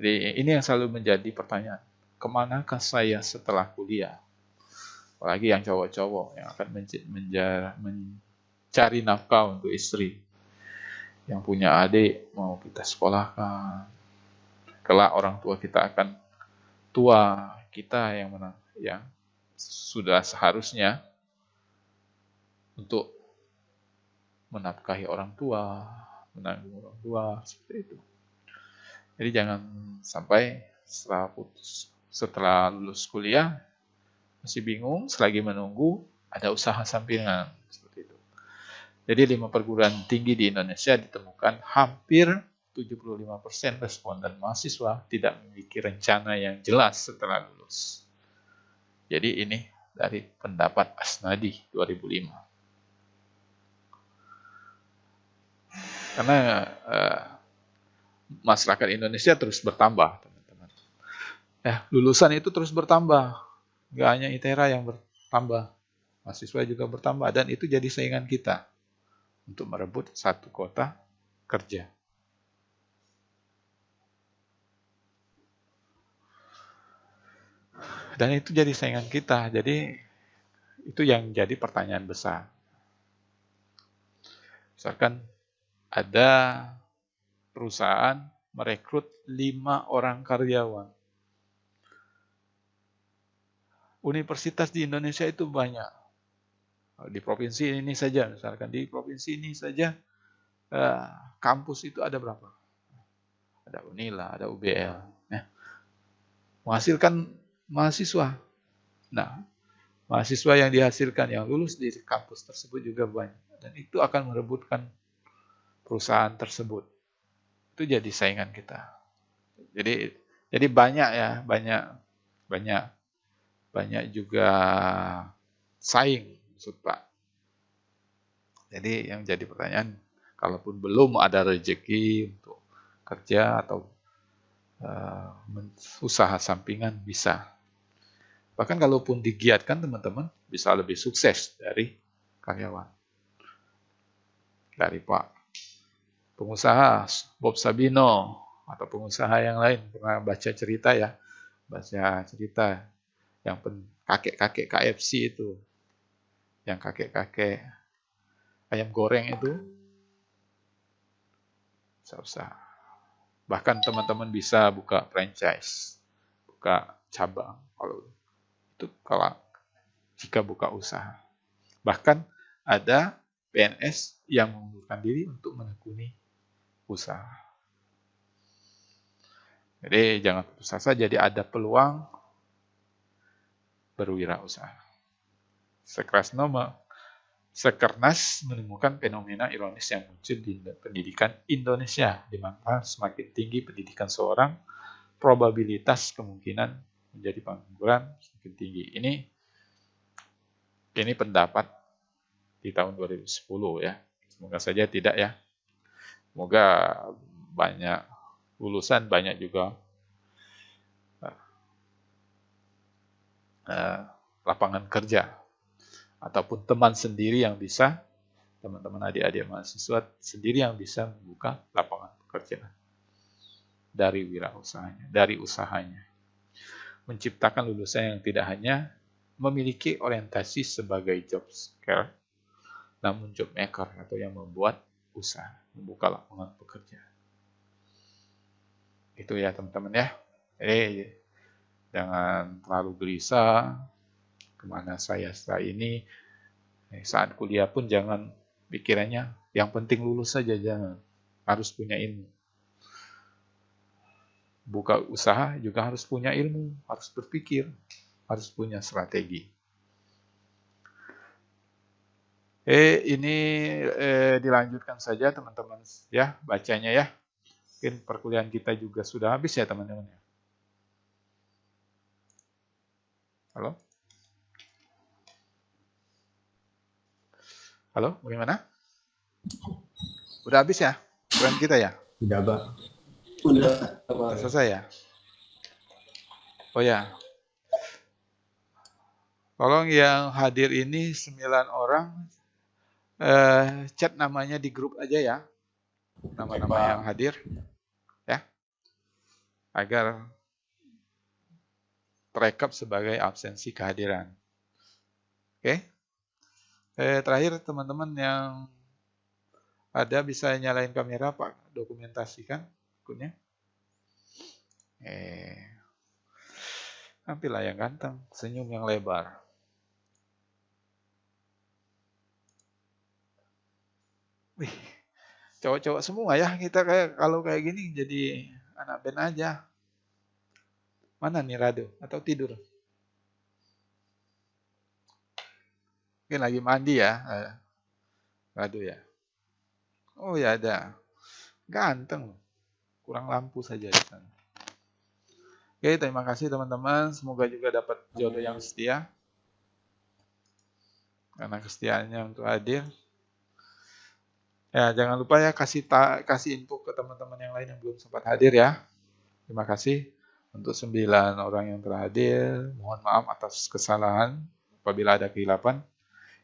Jadi ini yang selalu menjadi pertanyaan, kemanakah saya setelah kuliah? Apalagi yang cowok-cowok yang akan mencari nafkah untuk istri, yang punya adik mau kita sekolahkan. Kelak orang tua kita akan tua, kita yang sudah seharusnya untuk menafkahi orang tua, menanggung orang tua, seperti itu. Jadi jangan sampai setelah lulus kuliah masih bingung, selagi menunggu ada usaha sampingan, seperti itu. Jadi 5 perguruan tinggi di Indonesia ditemukan hampir 75% responden mahasiswa tidak memiliki rencana yang jelas setelah lulus. Jadi ini dari pendapat Asnadi 2005. Karena masyarakat Indonesia terus bertambah, teman-teman. Lulusan itu terus bertambah. Nggak hanya ITERA yang bertambah, mahasiswa juga bertambah. Dan itu jadi saingan kita untuk merebut satu kota kerja. Dan itu jadi saingan kita. Jadi itu yang jadi pertanyaan besar. Misalkan ada perusahaan merekrut 5 orang karyawan. Universitas di Indonesia itu banyak. Di provinsi ini saja, misalkan di provinsi ini saja, kampus itu ada berapa? Ada Unila, ada UBL. Ya. Menghasilkan mahasiswa. Nah, mahasiswa yang dihasilkan, yang lulus di kampus tersebut juga banyak. Dan itu akan merebutkan perusahaan tersebut. Itu jadi saingan kita. Jadi banyak ya, banyak juga saing, maksud Pak. Jadi yang jadi pertanyaan, kalaupun belum ada rezeki untuk kerja atau usaha sampingan bisa. Bahkan kalaupun digiatkan teman-teman bisa lebih sukses dari karyawan. Dari Pak pengusaha Bob Sabino atau pengusaha yang lain, pernah baca cerita ya, yang kakek-kakek KFC itu, yang kakek-kakek ayam goreng itu, usaha. Bahkan teman-teman bisa buka franchise, buka cabang kalau jika buka usaha. Bahkan ada PNS yang mengundurkan diri untuk menekuni usaha. Jadi jangan putus asa, jadi ada peluang berwirausaha. Sekernas menemukan fenomena ironis yang muncul di pendidikan Indonesia, di mana semakin tinggi pendidikan seorang, probabilitas kemungkinan menjadi pengangguran semakin tinggi. Ini pendapat di tahun 2010 ya. Semoga saja tidak ya. Semoga banyak lulusan, banyak juga lapangan kerja. Ataupun teman sendiri yang bisa, teman-teman adik-adik mahasiswa sendiri yang bisa membuka lapangan pekerjaan dari wirausahanya, dari usahanya. Menciptakan lulusan yang tidak hanya memiliki orientasi sebagai job seeker, namun job maker atau yang membuat usaha, membuka lapangan pekerjaan. Itu ya teman-teman ya. Jadi jangan terlalu gelisah kemana saya setelah ini. Saat kuliah pun jangan Pikirannya yang penting lulus saja, jangan. Harus punya ilmu. Buka usaha juga harus punya ilmu, harus berpikir, harus punya strategi. Ini dilanjutkan saja teman-teman ya, bacanya ya. Mungkin perkuliahan kita juga sudah habis ya teman-teman. Halo? Halo, bagaimana? Udah habis ya perkuliahan kita ya? Tidak, Pak. Udah selesai ya? Oh ya. Tolong yang hadir ini 9 orang, chat namanya di grup aja ya. Nama-nama yang hadir. Ya. Agar terekam sebagai absensi kehadiran. Oke. Terakhir teman-teman yang ada bisa nyalain kamera Pak, dokumentasikan akunnya. Tampillah yang ganteng, senyum yang lebar. Wih, cowok-cowok semua ya, kita kalau kayak gini jadi anak band aja. Mana nih Rado? Atau tidur? Mungkin lagi mandi ya, Rado ya. Oh ya ada, ganteng, kurang lampu saja di sana. Oke, terima kasih teman-teman. Semoga juga dapat jodoh yang setia. Karena kesetiaannya untuk hadir. Ya, jangan lupa ya kasih info ke teman-teman yang lain yang belum sempat hadir ya. Terima kasih untuk 9 orang yang telah hadir. Mohon maaf atas kesalahan apabila ada kehilapan.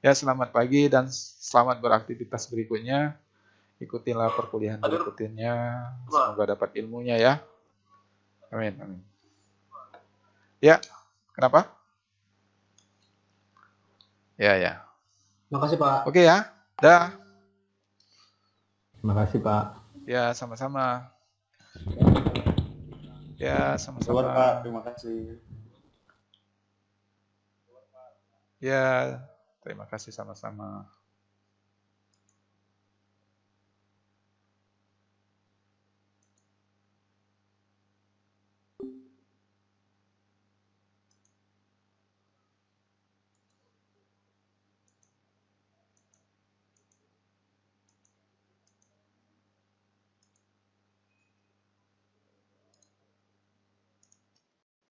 Ya, selamat pagi dan selamat beraktivitas berikutnya. Ikutilah perkuliahan berikutnya. Semoga dapat ilmunya ya. Amin, amin. Ya, kenapa? Ya. Makasih, Pak. Oke ya, dah. Terima kasih, Pak. Ya, sama-sama. Ya, sama-sama. Pak, terima kasih. Ya, terima kasih sama-sama.